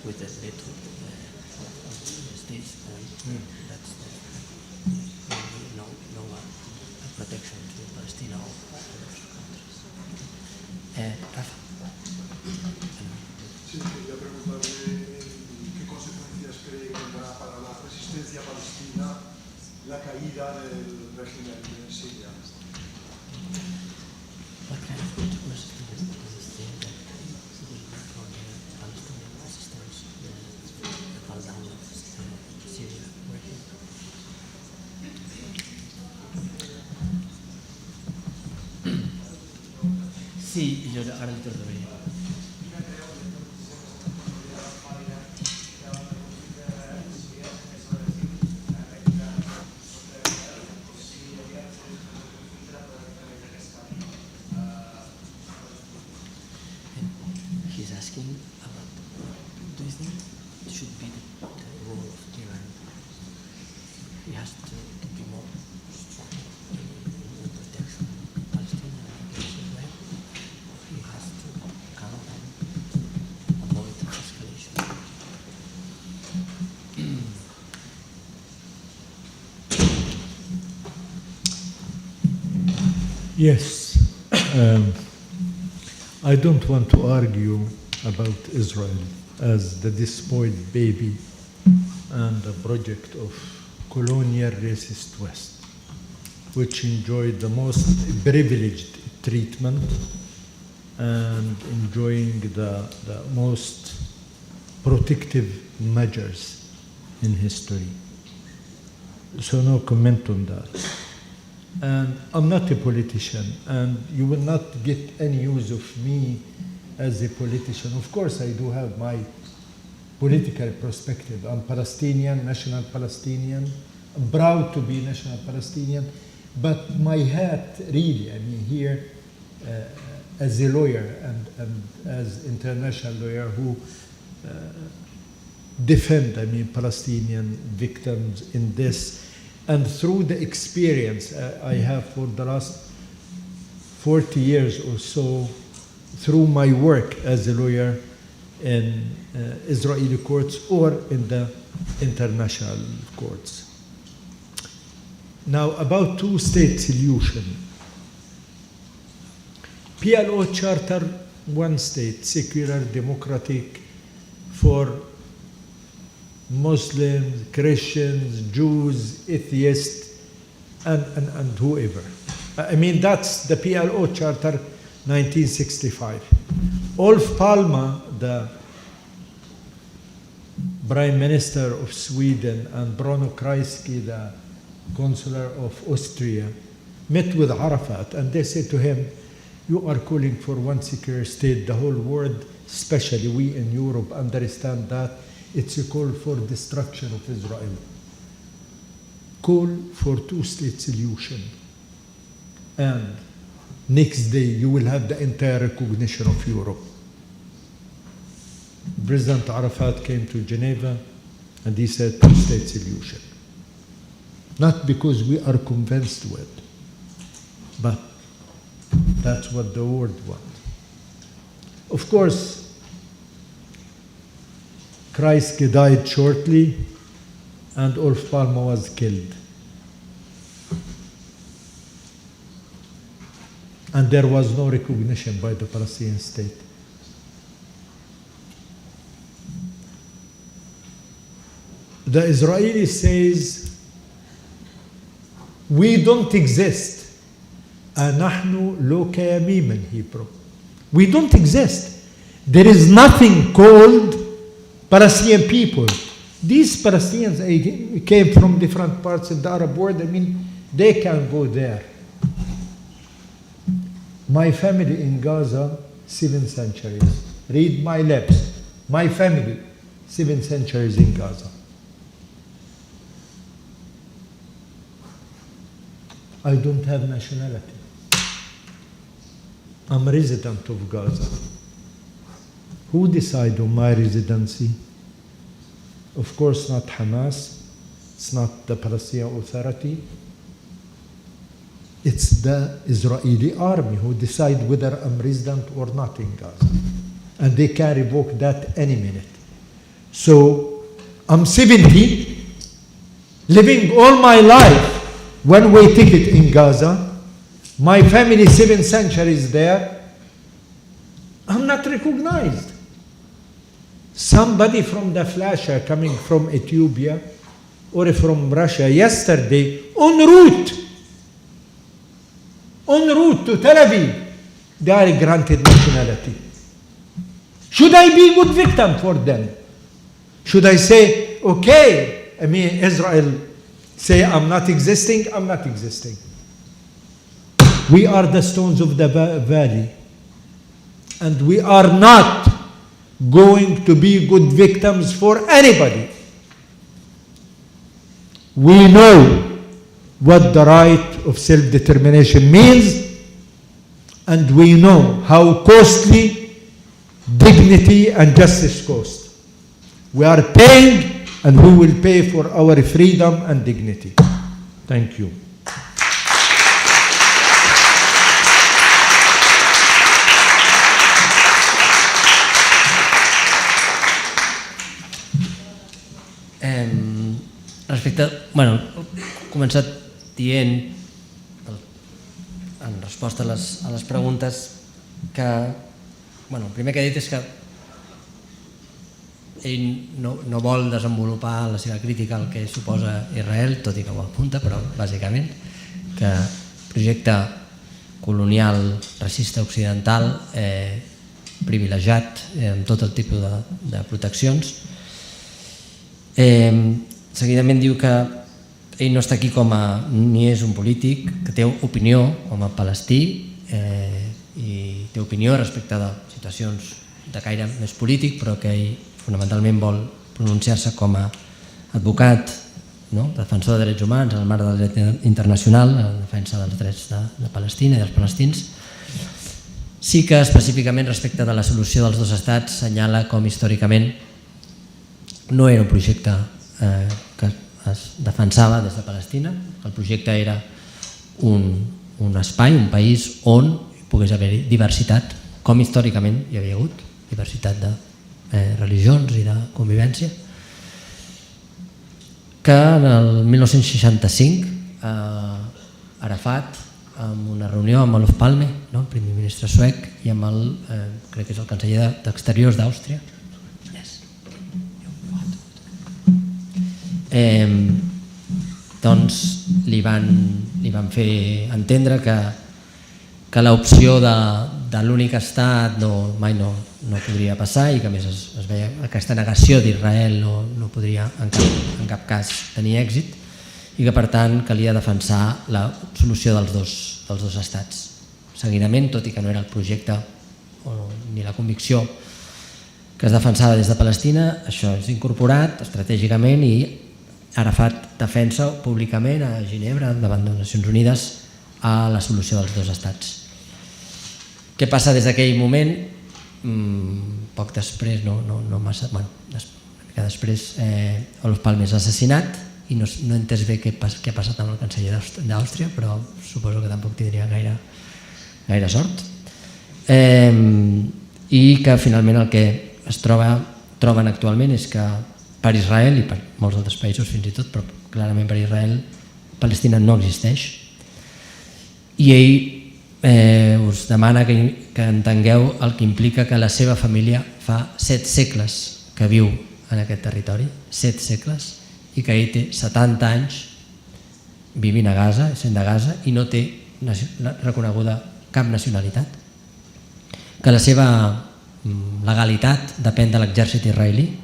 Speaker 1: with the veto of the states, and that's no protection to Palestine or other countries. Rafa.
Speaker 4: Sí, quería preguntarle qué consecuencias cree que tendrá para la resistencia palestina la caída del régimen en Siria.
Speaker 1: What kind of consequences do you think that will be for the Palestinian resistance, the fall down of the Syria regime? Sí, yo ahora te lo vería. should be the role of Iran. He has to be more strong in protection of Palestinians against Israel. He has to calm down, avoid escalation.
Speaker 2: Yes. I don't want to argue about Israel as the despoiled baby and a project of colonial racist West, which enjoyed the most privileged treatment and enjoying the most protective measures in history. So no comment on that. And I'm not a politician, and you will not get any use of me as a politician. Of course, I do have my political perspective. I'm Palestinian, national Palestinian. I'm proud to be national Palestinian. But my hat, really, I mean, here, as a lawyer and as international lawyer who defend, I mean, Palestinian victims in this. And through the experience I have for the last 40 years or so, through my work as a lawyer in Israeli courts or in the international courts. Now, about two-state solution. PLO Charter, one state, secular, democratic, for Muslims, Christians, Jews, atheists, and whoever. I mean, that's the PLO Charter 1965. Olof Palme, the Prime Minister of Sweden, and Bruno Kreisky, the Chancellor of Austria, met with Arafat, and they said to him, you are calling for one secure state. The whole world, especially we in Europe, understand that. It's a call for destruction of Israel. Call for two-state solution. And next day, you will have the entire recognition of Europe. President Arafat came to Geneva, and he said two-state solution. Not because we are convinced with, but that's what the world wants. Of course, Kreisky died shortly, and Olof Palme was killed. And there was no recognition by the Palestinian state. The Israeli says, we don't exist. أَنَحْنُ لَا كَيَمِيمٍ in Hebrew. We don't exist. There is nothing called Palestinian people. These Palestinians came from different parts of the Arab world. I mean, they can go there. My family in Gaza, 7 centuries. Read my lips. My family, 7 centuries in Gaza. I don't have nationality. I'm a resident of Gaza. Who decide on my residency? Of course, not Hamas. It's not the Palestinian Authority. It's the Israeli army who decide whether I'm resident or not in Gaza. And they can revoke that any minute. So I'm 70, living all my life one-way ticket in Gaza. My family 7 centuries there. I'm not recognized. Somebody from the flasher coming from Ethiopia or from Russia yesterday en route to Tel Aviv, they are granted nationality. Should I be a good victim for them? Should I say, okay, I mean, Israel say I'm not existing, I'm not existing. We are the stones of the valley, and we are not going to be good victims for anybody. We know what the right of self-determination means, and we know how costly dignity and justice cost. We are paying, and we will pay for our freedom and dignity. Thank you.
Speaker 1: Respecte, he començat dient, en resposta a les preguntes, que el primer que he dit és que ell no vol desenvolupar la seva crítica al que suposa Israel, tot i que ho apunta, però bàsicament que projecte colonial, racista, occidental, privilegiat, amb tot el tipus de proteccions. Seguidament diu que ell no està aquí ni és un polític, que té opinió com a palestí i té opinió respecte de situacions de caire més polític, però que ell fonamentalment vol pronunciar-se com a advocat, defensor de drets humans en el marc del dret internacional, en defensa dels drets de Palestina i dels palestins. Sí que específicament respecte de la solució dels dos estats assenyala com històricament no era un projecte que es defensava des de Palestina, el projecte era un espai, un país on pogués haver-hi diversitat, com històricament hi havia hagut, diversitat de religions i de convivència, que en el 1965 Arafat, en una reunió amb Olof Palme, el primer ministre suec, i amb el, crec que és el canceller d'Exteriors d'Àustria, doncs li van fer entendre que l'opció de l'únic estat mai no podria passar i que a més es veia aquesta negació d'Israel no podria en cap cas tenir èxit i que per tant calia defensar la solució dels dos estats. Seguidament, tot i que no era el projecte ni la convicció que es defensava des de Palestina, això és incorporat estratègicament i Arafat defensa públicament a Ginebra, davant de les Nacions Unides, a la solució dels dos estats. Què passa des d'aquell moment? Poc després, no massa, una mica després, Olof Palme és assassinat i no he entès bé què ha passat amb el canceller d'Àustria, però suposo que tampoc tindria gaire sort. I que finalment el que es troben actualment és que per Israel i per molts altres països fins i tot, però clarament per Israel, Palestina no existeix. I ell us demana que entengueu el que implica que la seva família fa 7 segles que viu en aquest territori, 7 segles, i que ell té 70 anys vivint a Gaza, sent de Gaza, i no té reconeguda cap nacionalitat. Que la seva legalitat depèn de l'exèrcit israelí.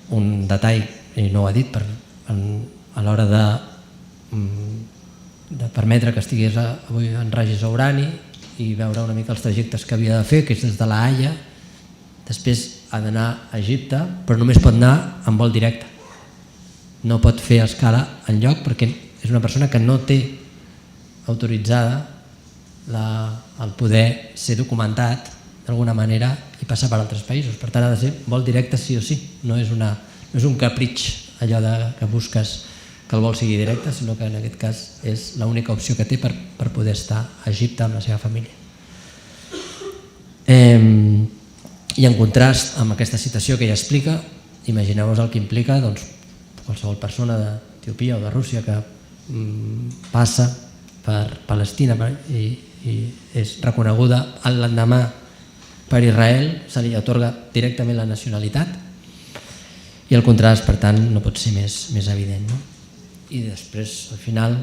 Speaker 1: Un detall, i no ho ha dit, a l'hora de permetre que estigués avui en RAJI SOURANI i veure una mica els trajectes que havia de fer, que és des de la Haia, després ha d'anar a Egipte, però només pot anar en vol directe. No pot fer escala enlloc perquè és una persona que no té autoritzada el poder ser documentat d'alguna manera i passar per altres països. Per tant, ha de ser vol directe sí o sí. No és un capritx allò que busques que el vol sigui directe, sinó que en aquest cas és l'única opció que té per poder estar a Egipte amb la seva família. I en contrast amb aquesta situació que ella explica, imagineu-vos el que implica qualsevol persona d'Etiòpia o de Rússia que passa per Palestina i és reconeguda l'endemà per Israel, se li atorga directament la nacionalitat i el contrast, per tant, no pot ser més evident. I després, al final,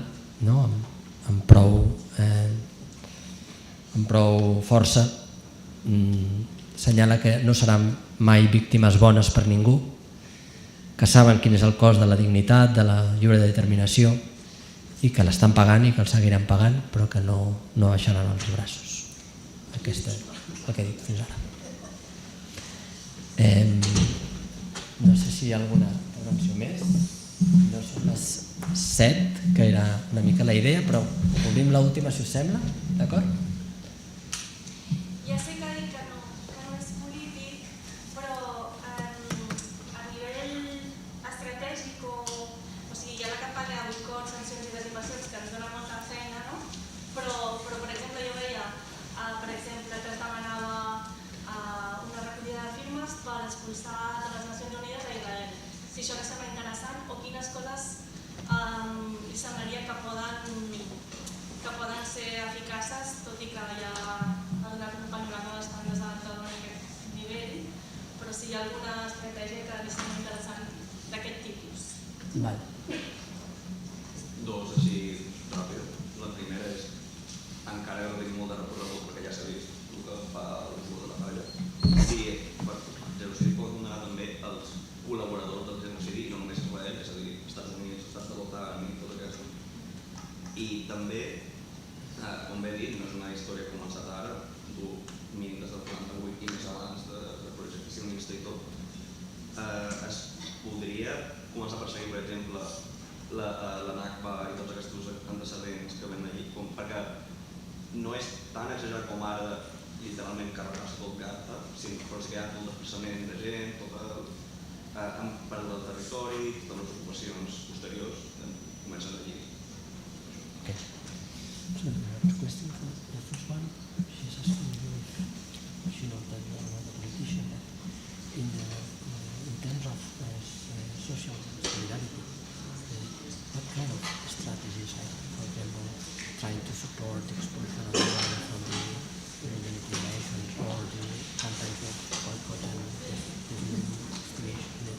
Speaker 1: amb prou força, assenyala que no seran mai víctimes bones per ningú, que saben quin és el cost de la dignitat, de la lliure determinació i que l'estan pagant i que el seguiran pagant, però que no baixaran els braços. Aquest és el que he dit fins ara. No sé si hi ha alguna intervenció més. No són les 7, que era una mica la idea, però obrim l'última, si us sembla, d'acord?
Speaker 5: Ja sé que ha dit que no expulsar de les Nacions Unides a Israel. Si això li sembla interessant o quines coses li semblaria que poden ser eficaces, tot i que ja ha donat un panorama bastant desalentador en aquest nivell, però si hi ha alguna estratègia que li sembla interessant d'aquest tipus.
Speaker 6: Dos així ràpid. La primera és encara no tinc molt de recorregut perquè ja s'ha vist el que fa el mur de la palla. Sí, per genocidi pot donar també els col·laboradors del genocidi, no només Israel, és a dir, Estats Units, Estats de l'OTAN i tot això. I també, com bé dit, no és una història començada ara, du mínim des del 48 i més abans de projecte sionista i tot. Es podria començar a perseguir, per exemple, la Nakba i tots aquests antecedents que ven allí, perquè no és tan exagerat com ara literalment carregar-se tot Gaza, però és que hi ha tot desplaçament de gent, han perdut el territori, totes les ocupacions posteriors comencen allí.
Speaker 1: So the question for the first one, she's asking you if she knows that you are not a politician, but in terms of social solidarity, what kind of strategies are, for example, trying to support the expulsion of people from the United Nations or the campaign of boycott and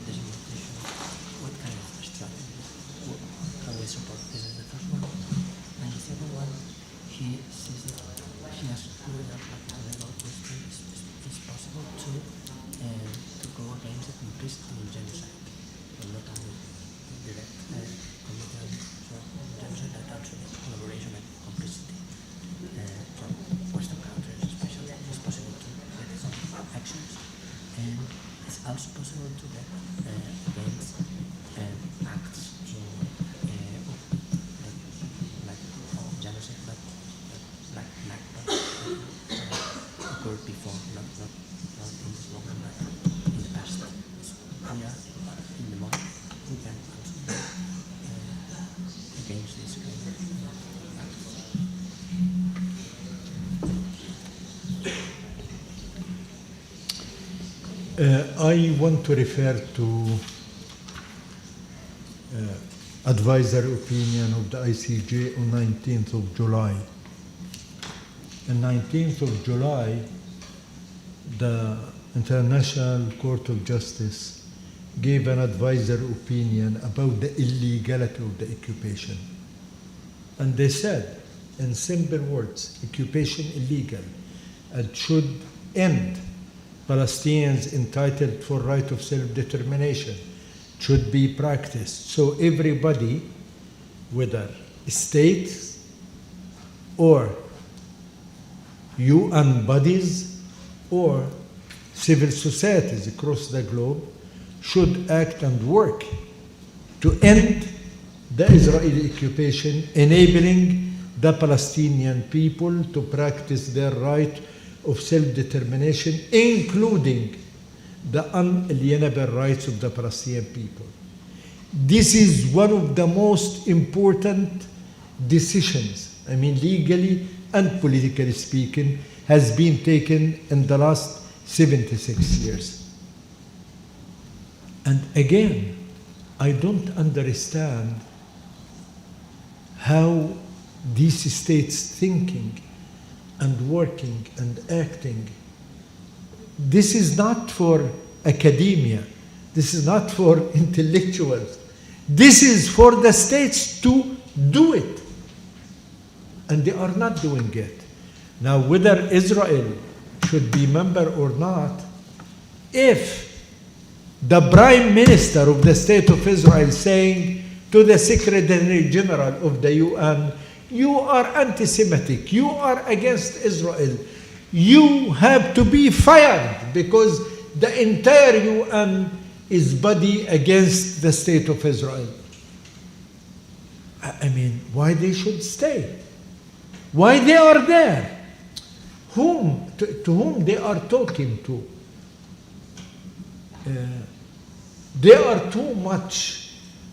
Speaker 1: desinformation? What kind of strategies can we support? This is the first one. And the second one, she says that she has a legal question. Is possible to go against the complicity in genocide, but not only direct commitment of genocide, but also the collaboration and complicity from Western countries, especially. It's possible to get some actions, and it's also possible to get against acts. So, genocide, but like Nakba occurred before, not in this moment, but in the past. So we are in the moment. We can also go against this kind of
Speaker 2: acts. I want to refer to advisory opinion of the ICJ on 19th of July. On 19th of July, the International Court of Justice gave an advisory opinion about the illegality of the occupation. And they said, in simple words, occupation illegal and should end. Palestinians entitled for right of self-determination should be practiced. So everybody, whether states or UN bodies or civil societies across the globe, should act and work to end the Israeli occupation, enabling the Palestinian people to practice their right of self-determination, including the unalienable rights of the Palestinian people. This is one of the most important decisions, legally and politically speaking, has been taken in the last 76 years. And again, I don't understand how these states thinking and working and acting. This is not for academia. This is not for intellectuals. This is for the states to do it. And they are not doing it. Now, whether Israel should be member or not, if the Prime Minister of the State of Israel saying to the Secretary General of the UN, you are anti-Semitic, you are against Israel, you have to be fired because the entire UN is body against the State of Israel. Why they should stay? Why they are there? To whom they are talking to? They are too much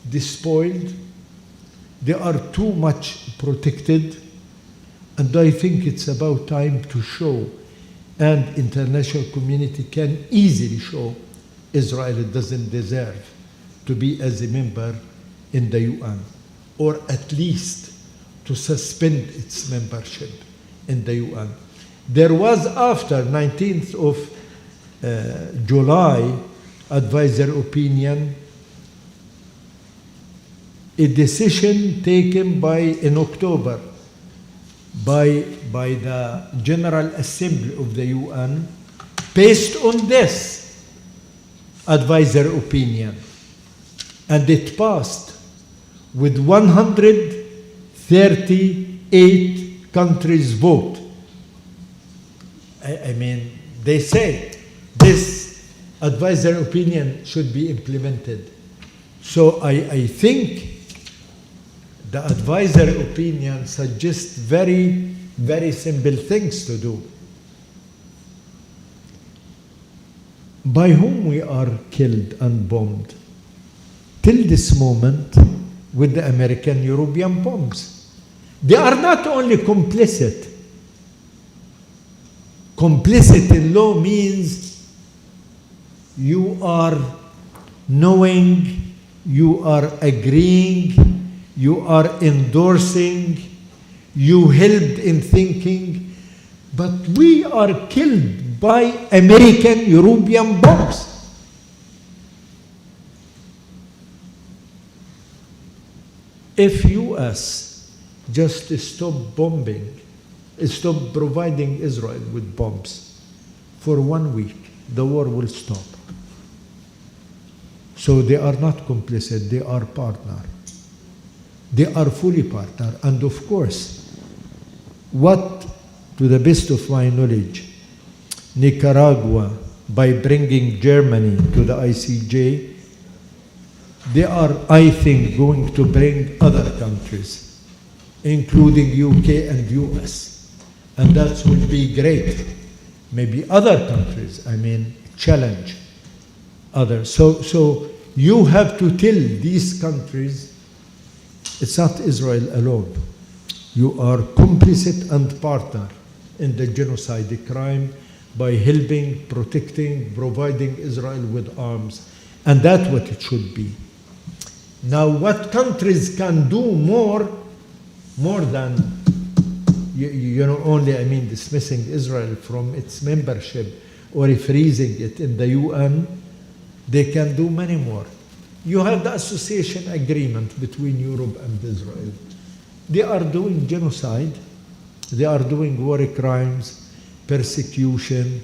Speaker 2: despoiled, they are too much protected, and I think it's about time to show, and international community can easily show, Israel doesn't deserve to be as a member in the UN, or at least to suspend its membership in the UN. There was, after 19th of July advisor opinion, a decision taken in October by the General Assembly of the UN based on this advisor opinion, and it passed with 138 countries vote. I mean, they say this advisor opinion should be implemented. So I think the advisor opinion suggests very, very simple things to do. By whom we are killed and bombed? Till this moment, with the American European bombs. They are not only complicit. Complicit in law means you are knowing, you are agreeing, you are endorsing, you helped in thinking, but we are killed by American European bombs. If US just stop bombing, stop providing Israel with bombs for 1 week, the war will stop. So they are not complicit, they are partner. They are fully partner. And of course, what, to the best of my knowledge, Nicaragua, by bringing Germany to the ICJ, they are, I think, going to bring other countries, including UK and US. And that would be great. Maybe other countries, challenge others. So you have to tell these countries, it's not Israel alone. You are complicit and partner in the genocide crime by helping, protecting, providing Israel with arms. And that's what it should be. Now, what countries can do more than, only, dismissing Israel from its membership or freezing it in the UN, they can do many more. You have the association agreement between Europe and Israel. They are doing genocide. They are doing war crimes, persecution.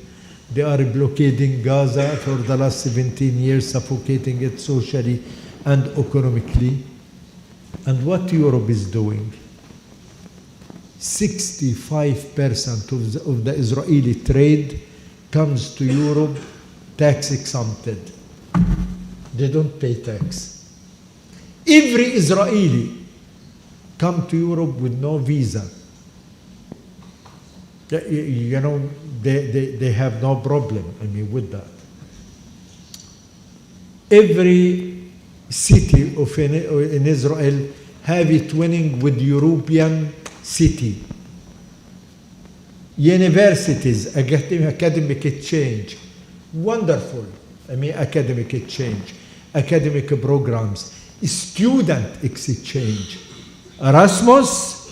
Speaker 2: They are blockading Gaza for the last 17 years, suffocating it socially and economically. And what Europe is doing, 65% of the Israeli trade comes to Europe tax exempted. They don't pay tax. Every Israeli come to Europe with no visa. They have no problem, with that. Every city in Israel have it twinning with European city. Universities, academic exchange, wonderful. Academic exchange, academic programs, student exchange. Erasmus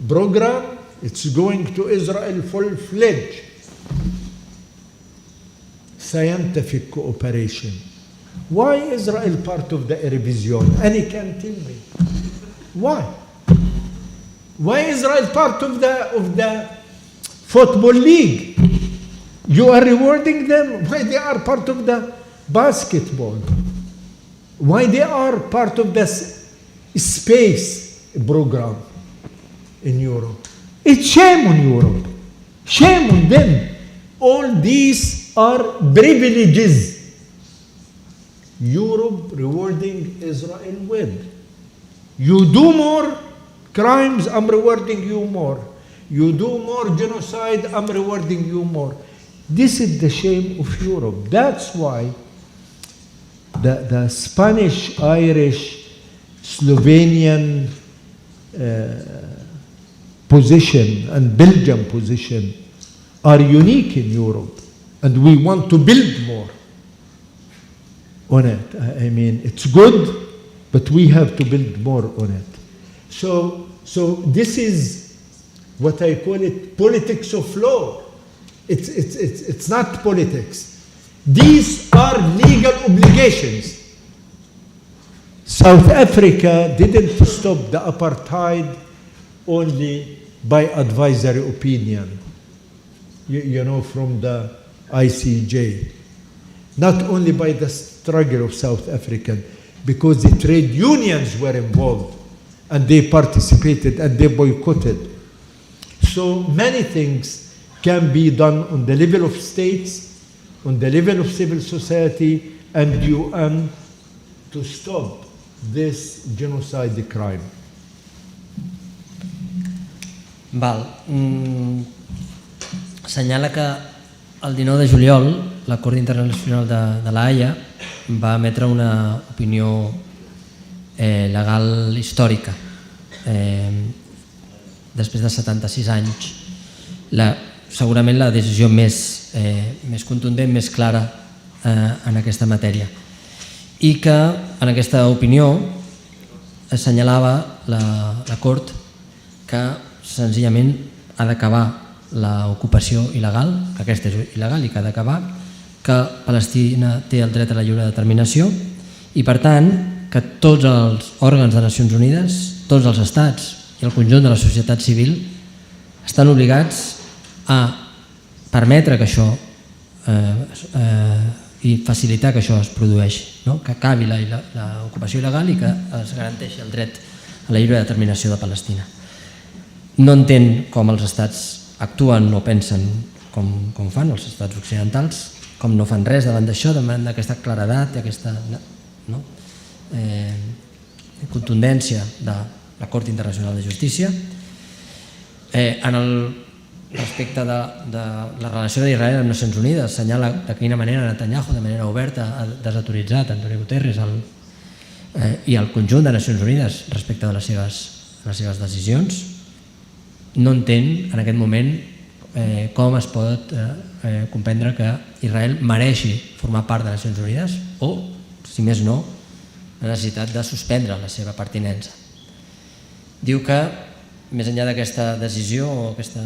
Speaker 2: program, it's going to Israel full-fledged. Scientific cooperation. Why Israel part of the revision? Any can tell me. Why? Why Israel part of the football league? You are rewarding them. Why they are part of the basketball? Why they are part of the space program in Europe? It's shame on Europe. Shame on them. All these are privileges. Europe rewarding Israel with. You do more crimes, I'm rewarding you more. You do more genocide, I'm rewarding you more. This is the shame of Europe. That's why the Spanish, Irish, Slovenian position and Belgian position are unique in Europe. And we want to build more on it. I mean, it's good, but we have to build more on it. So this is what I call it politics of law. It's not politics. These are legal obligations. South Africa didn't stop the apartheid only by advisory opinion, you know, from the ICJ. Not only by the struggle of South African, because the trade unions were involved and they participated and they boycotted. So many things can be done on the level of states, on the level of civil society and UN to stop this genocide crime.
Speaker 1: Assenyala que el 19 de juliol la Cort Internacional de la Haia va emetre una opinió legal històrica. Després de 76 anys, segurament la decisió més contundent, més clara en aquesta matèria. I que en aquesta opinió assenyalava la Cort que senzillament ha d'acabar l'ocupació il·legal, que aquesta és il·legal i que ha d'acabar, que Palestina té el dret a la lliure determinació i, per tant, que tots els òrgans de Nacions Unides, tots els estats i el conjunt de la societat civil estan obligats a permetre que això i facilitar que això es produeixi, que acabi l'ocupació il·legal i que es garanteixi el dret a la lliure determinació de Palestina. No entén com els estats actuen o pensen com fan els estats occidentals, com no fan res davant d'això, davant d'aquesta claredat i aquesta contundència de la Cort Internacional de Justícia. En el respecte de la relació d'Israel amb Nacions Unides, assenyala de quina manera Netanyahu, de manera oberta, ha desautoritzat Antonio Guterres i el conjunt de Nacions Unides respecte de les seves decisions. No entén en aquest moment com es pot comprendre que Israel mereixi formar part de Nacions Unides o, si més no, la necessitat de suspendre la seva pertinença. Diu que, més enllà d'aquesta decisió o aquesta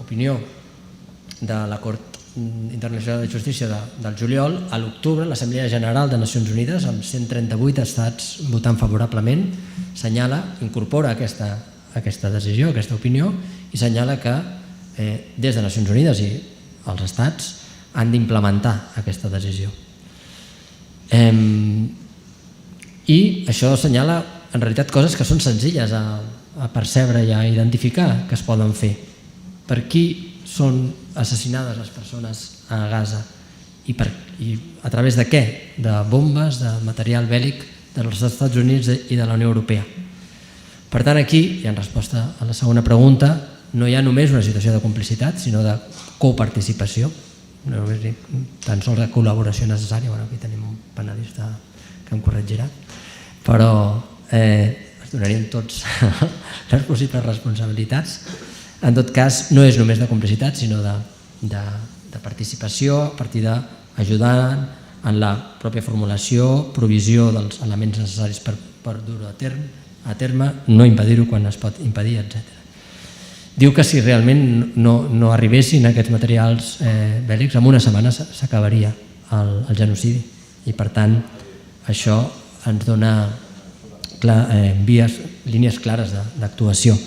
Speaker 1: opinió de la Cort Internacional de Justícia del juliol, a l'octubre l'Assemblea General de Nacions Unides, amb 138 estats votant favorablement, incorpora aquesta decisió, aquesta opinió, i assenyala que des de Nacions Unides i els estats han d'implementar aquesta decisió. I això assenyala en realitat coses que són senzilles a percebre i a identificar que es poden fer. Per qui són assassinades les persones a Gaza i a través de què? De bombes, de material bèl·lic dels Estats Units i de la Unió Europea. Per tant, aquí, i en resposta a la segona pregunta, no hi ha només una situació de complicitat, sinó de coparticipació, no només tan sols de col·laboració necessària. Aquí tenim un panelista que em corregirà, però es donarien tots les possibles responsabilitats. En tot cas, no és només de complicitat, sinó de participació a partir d'ajudar en la pròpia formulació, provisió dels elements necessaris per dur-ho a terme, no impedir-ho quan es pot impedir, etc. Diu que si realment no arribessin aquests materials bèl·lics, en una setmana s'acabaria el genocidi i, per tant, això ens dona línies clares d'actuació.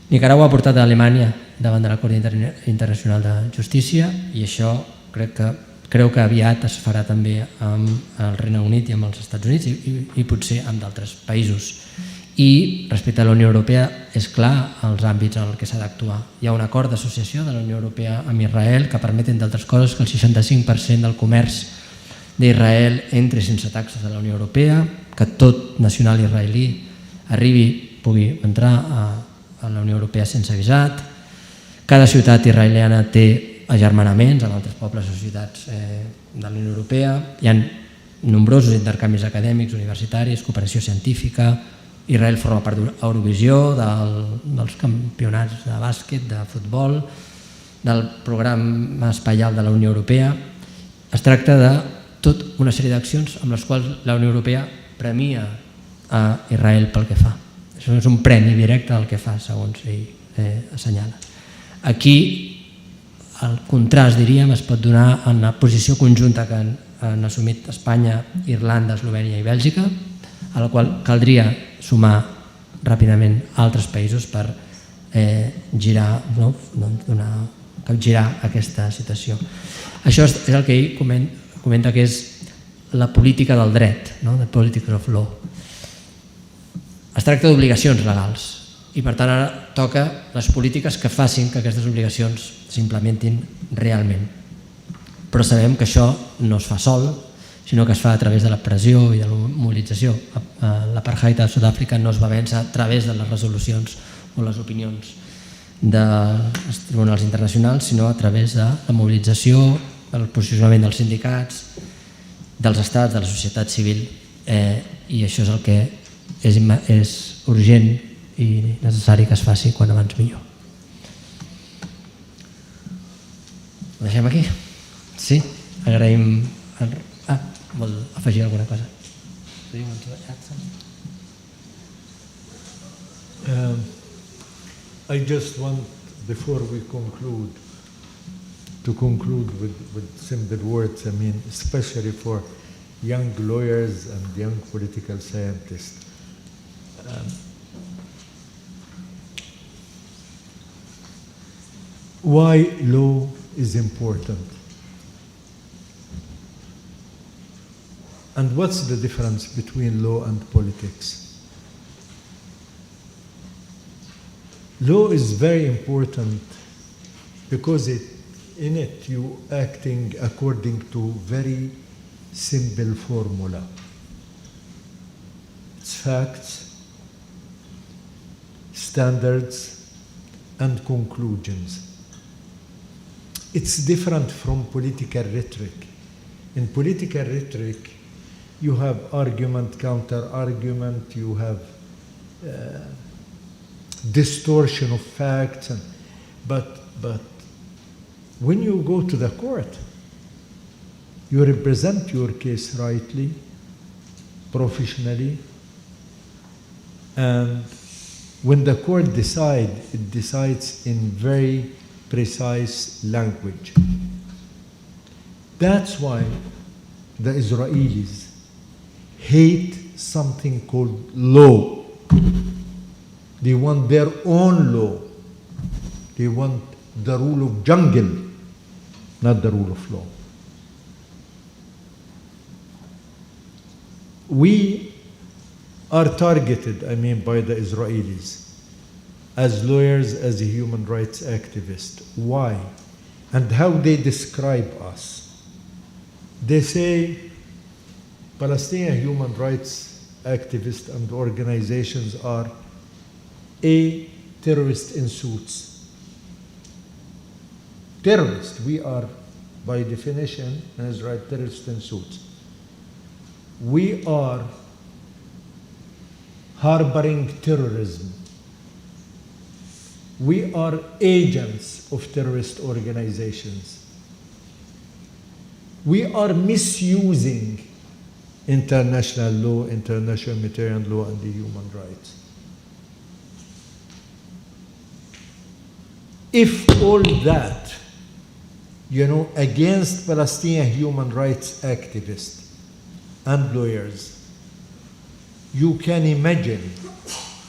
Speaker 1: Nicaragua ha portat a Alemanya davant de la Cort Internacional de Justícia i això creu que aviat es farà també amb el Regne Unit i amb els Estats Units i potser amb d'altres països. I respecte a la Unió Europea és clar els àmbits en què s'ha d'actuar. Hi ha un acord d'associació de la Unió Europea amb Israel que permet, entre altres coses, que el 65% del comerç d'Israel entri sense taxes a la Unió Europea, que tot nacional israelí pugui entrar a la Unió Europea sense visat. Cada ciutat israeliana té agermanaments amb altres pobles o ciutats de la Unió Europea. Hi ha nombrosos intercanvis acadèmics, universitaris, cooperació científica. Israel forma part d'Eurovisió, dels campionats de bàsquet, de futbol, del programa espaial de la Unió Europea. Es tracta de tota una sèrie d'accions amb les quals la Unió Europea premia a Israel pel que fa. Això és un premi directe al que fa, segons ell assenyala. Aquí el contrast, diríem, es pot donar en la posició conjunta que han assumit Espanya, Irlanda, Eslovènia i Bèlgica, a la qual caldria sumar ràpidament altres països per capgirar aquesta situació. Això és el que ell comenta que és la política del dret, the politics of law. Es tracta d'obligacions legals i per tant ara toca les polítiques que facin que aquestes obligacions s'implementin realment. Però sabem que això no es fa sol, sinó que es fa a través de la pressió i de la mobilització. L'apartheid a Sud-àfrica no es va vèncer a través de les resolucions o les opinions dels tribunals internacionals, sinó a través de la mobilització, el posicionament dels sindicats, dels estats, de la societat civil, i això és el que és urgent i necessari que es faci quan abans millor. Ho deixem aquí? Sí? Agraïm... vol afegir alguna cosa?
Speaker 2: I just want, before we conclude, to conclude with simple words, especially for young lawyers and young political scientists. Why law is important? And what's the difference between law and politics? Law is very important because in it you acting according to very simple formula. It's facts, standards, and conclusions. It's different from political rhetoric. In political rhetoric, you have argument, counter-argument, you have distortion of facts, but when you go to the court, you represent your case rightly, professionally, and when the court decides, it decides in very precise language. That's why the Israelis hate something called law. They want their own law. They want the rule of jungle, not the rule of law. We are targeted, by the Israelis as lawyers, as human rights activists. Why? And how they describe us. They say Palestinian human rights activists and organizations are terrorists in suits. Terrorists, we are by definition in Israel terrorists in suits. We are harboring terrorism. We are agents of terrorist organizations. We are misusing international law, international humanitarian law, and the human rights. If all that, against Palestinian human rights activists and lawyers, you can imagine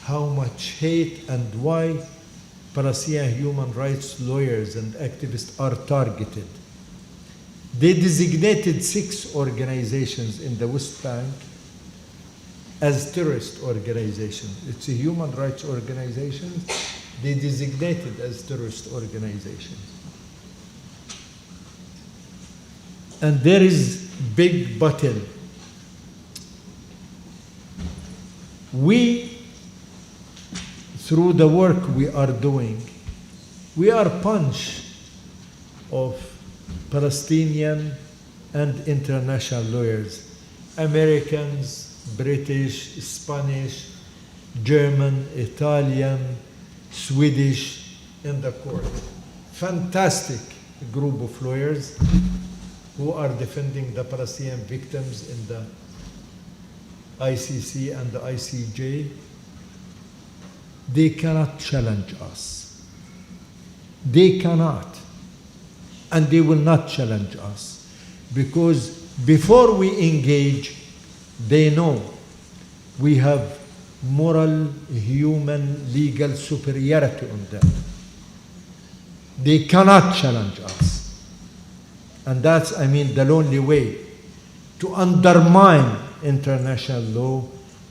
Speaker 2: how much hate and why Palestinian human rights lawyers and activists are targeted. They designated 6 organizations in the West Bank as terrorist organizations. It's a human rights organization. They designated as terrorist organizations. And there is big battle. We, through the work we are doing, we are bunch of Palestinian and international lawyers, Americans, British, Spanish, German, Italian, Swedish in the court. Fantastic group of lawyers. who are defending the Palestinian victims in the ICC and the ICJ, they cannot challenge us. They cannot. And they will not challenge us. Because before we engage, they know we have moral, human, legal superiority on them. They cannot challenge us. And that's, the only way to undermine international law,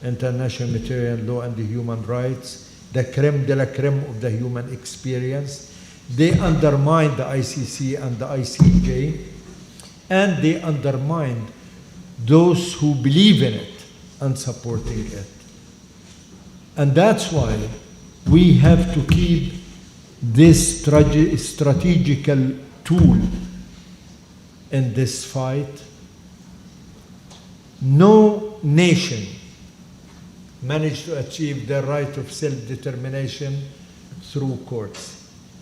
Speaker 2: international material law, and the human rights, the crème de la crème of the human experience. They undermine the ICC and the ICJ, and they undermine those who believe in it and supporting it. And that's why we have to keep this strategical tool in this fight. No nation managed to achieve their right of self-determination through courts.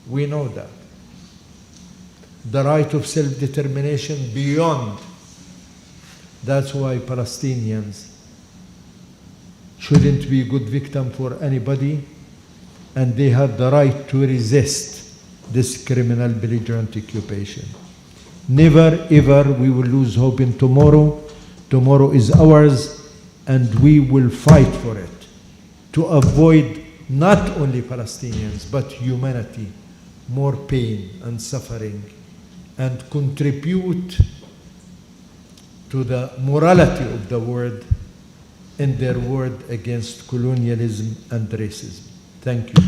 Speaker 2: We know that. The right of self-determination beyond. That's why Palestinians shouldn't be a good victim for anybody, and they have the right to resist this criminal belligerent occupation. Never ever we will lose hope in tomorrow. Tomorrow is ours, and we will fight for it to avoid not only Palestinians but humanity more pain and suffering, and contribute to the morality of the world in their word against colonialism and racism. Thank you.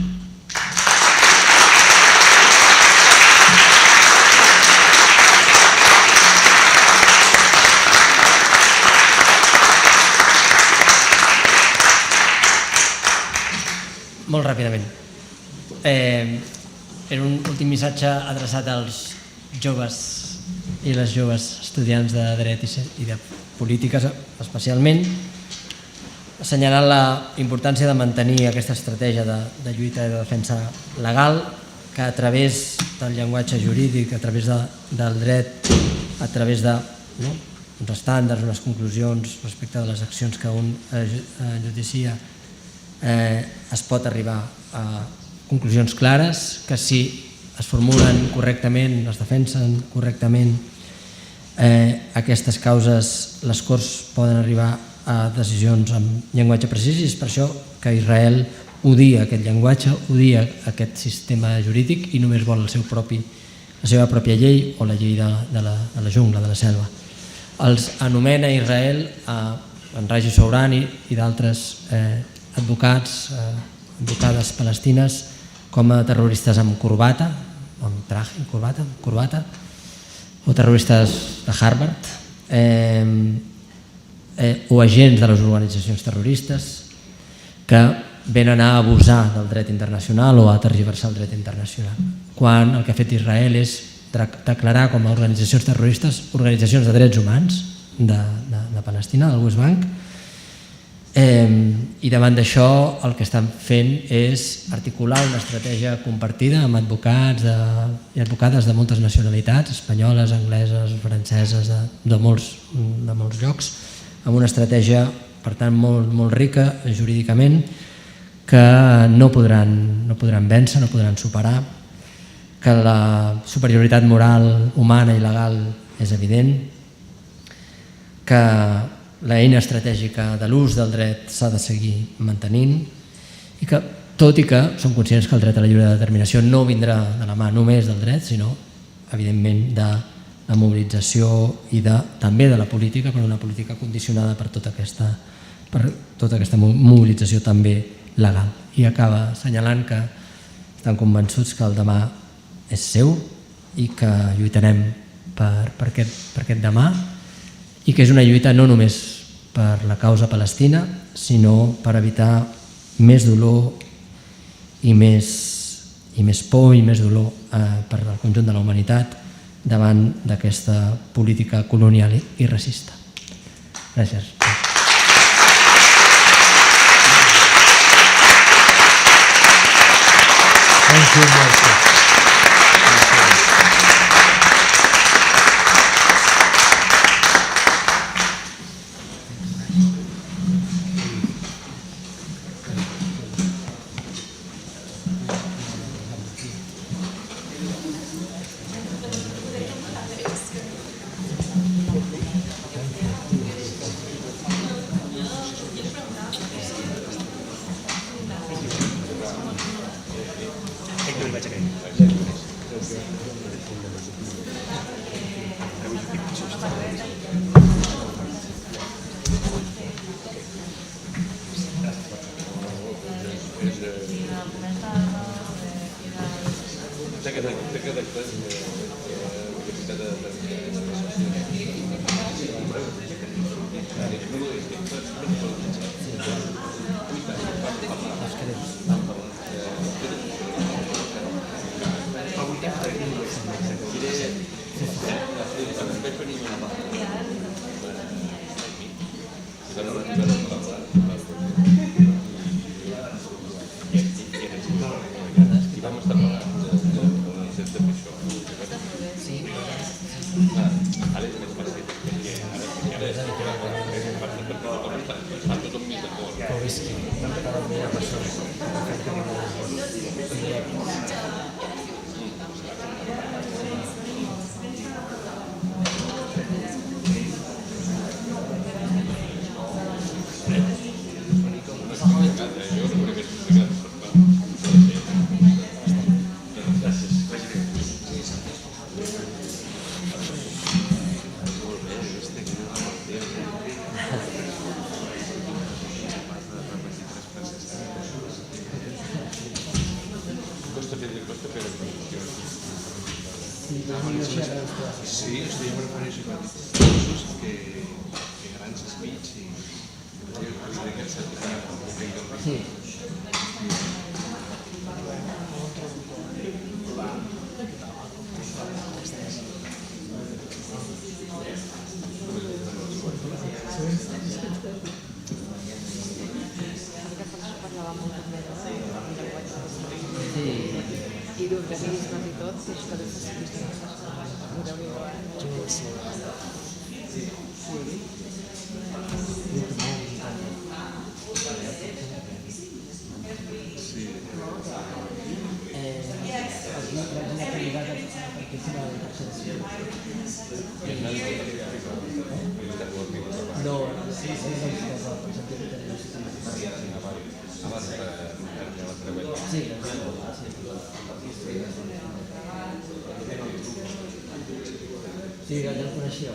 Speaker 1: Molt ràpidament. Era un últim missatge adreçat als joves i les joves estudiants de dret i de polítiques especialment, assenyalant la importància de mantenir aquesta estratègia de lluita i de defensa legal, que a través del llenguatge jurídic, a través del dret, a través d'uns estàndards, unes conclusions respecte de les accions que un judicia, es pot arribar a conclusions clares, que si es formulen correctament, es defensen correctament aquestes causes, les Corts poden arribar a decisions amb llenguatge precís, i és per això que Israel odia aquest llenguatge, odia aquest sistema jurídic i només vol la seva pròpia llei o la llei de la jungla, de la selva. Els anomena Israel, en RAJI, SOURANI i d'altres advocades palestines, com a terroristes amb corbata, amb traje, corbata, o terroristes de Harvard, o agents de les organitzacions terroristes que venen a abusar del dret internacional o a tergiversar el dret internacional, quan el que ha fet Israel és declarar com a organitzacions terroristes organitzacions de drets humans de Palestina, del West Bank, i davant d'això el que estan fent és articular una estratègia compartida amb advocats i advocades de moltes nacionalitats, espanyoles, angleses, franceses, de molts llocs, amb una estratègia, per tant, molt rica jurídicament, que no podran vèncer, no podran superar, que la superioritat moral, humana i legal és evident, que l'eina estratègica de l'ús del dret s'ha de seguir mantenint, i que, tot i que som conscients que el dret a la lliure determinació no vindrà de la mà només del dret, sinó, evidentment, de la mobilització i també de la política, però una política condicionada per tota aquesta mobilització també legal. I acaba assenyalant que estan convençuts que el demà és seu i que lluitarem per aquest demà, i que és una lluita no només per la causa palestina, sinó per evitar més dolor i més por i més dolor per al conjunt de la humanitat davant d'aquesta política colonial i racista. Gràcies.
Speaker 2: Thank you, Marcos.
Speaker 7: Sí, estoy preparant cursos que grans speech i aquest certificat. Sí.
Speaker 8: I d'organismes i tot, si això també facilita.
Speaker 1: Sí, ja el coneixíeu.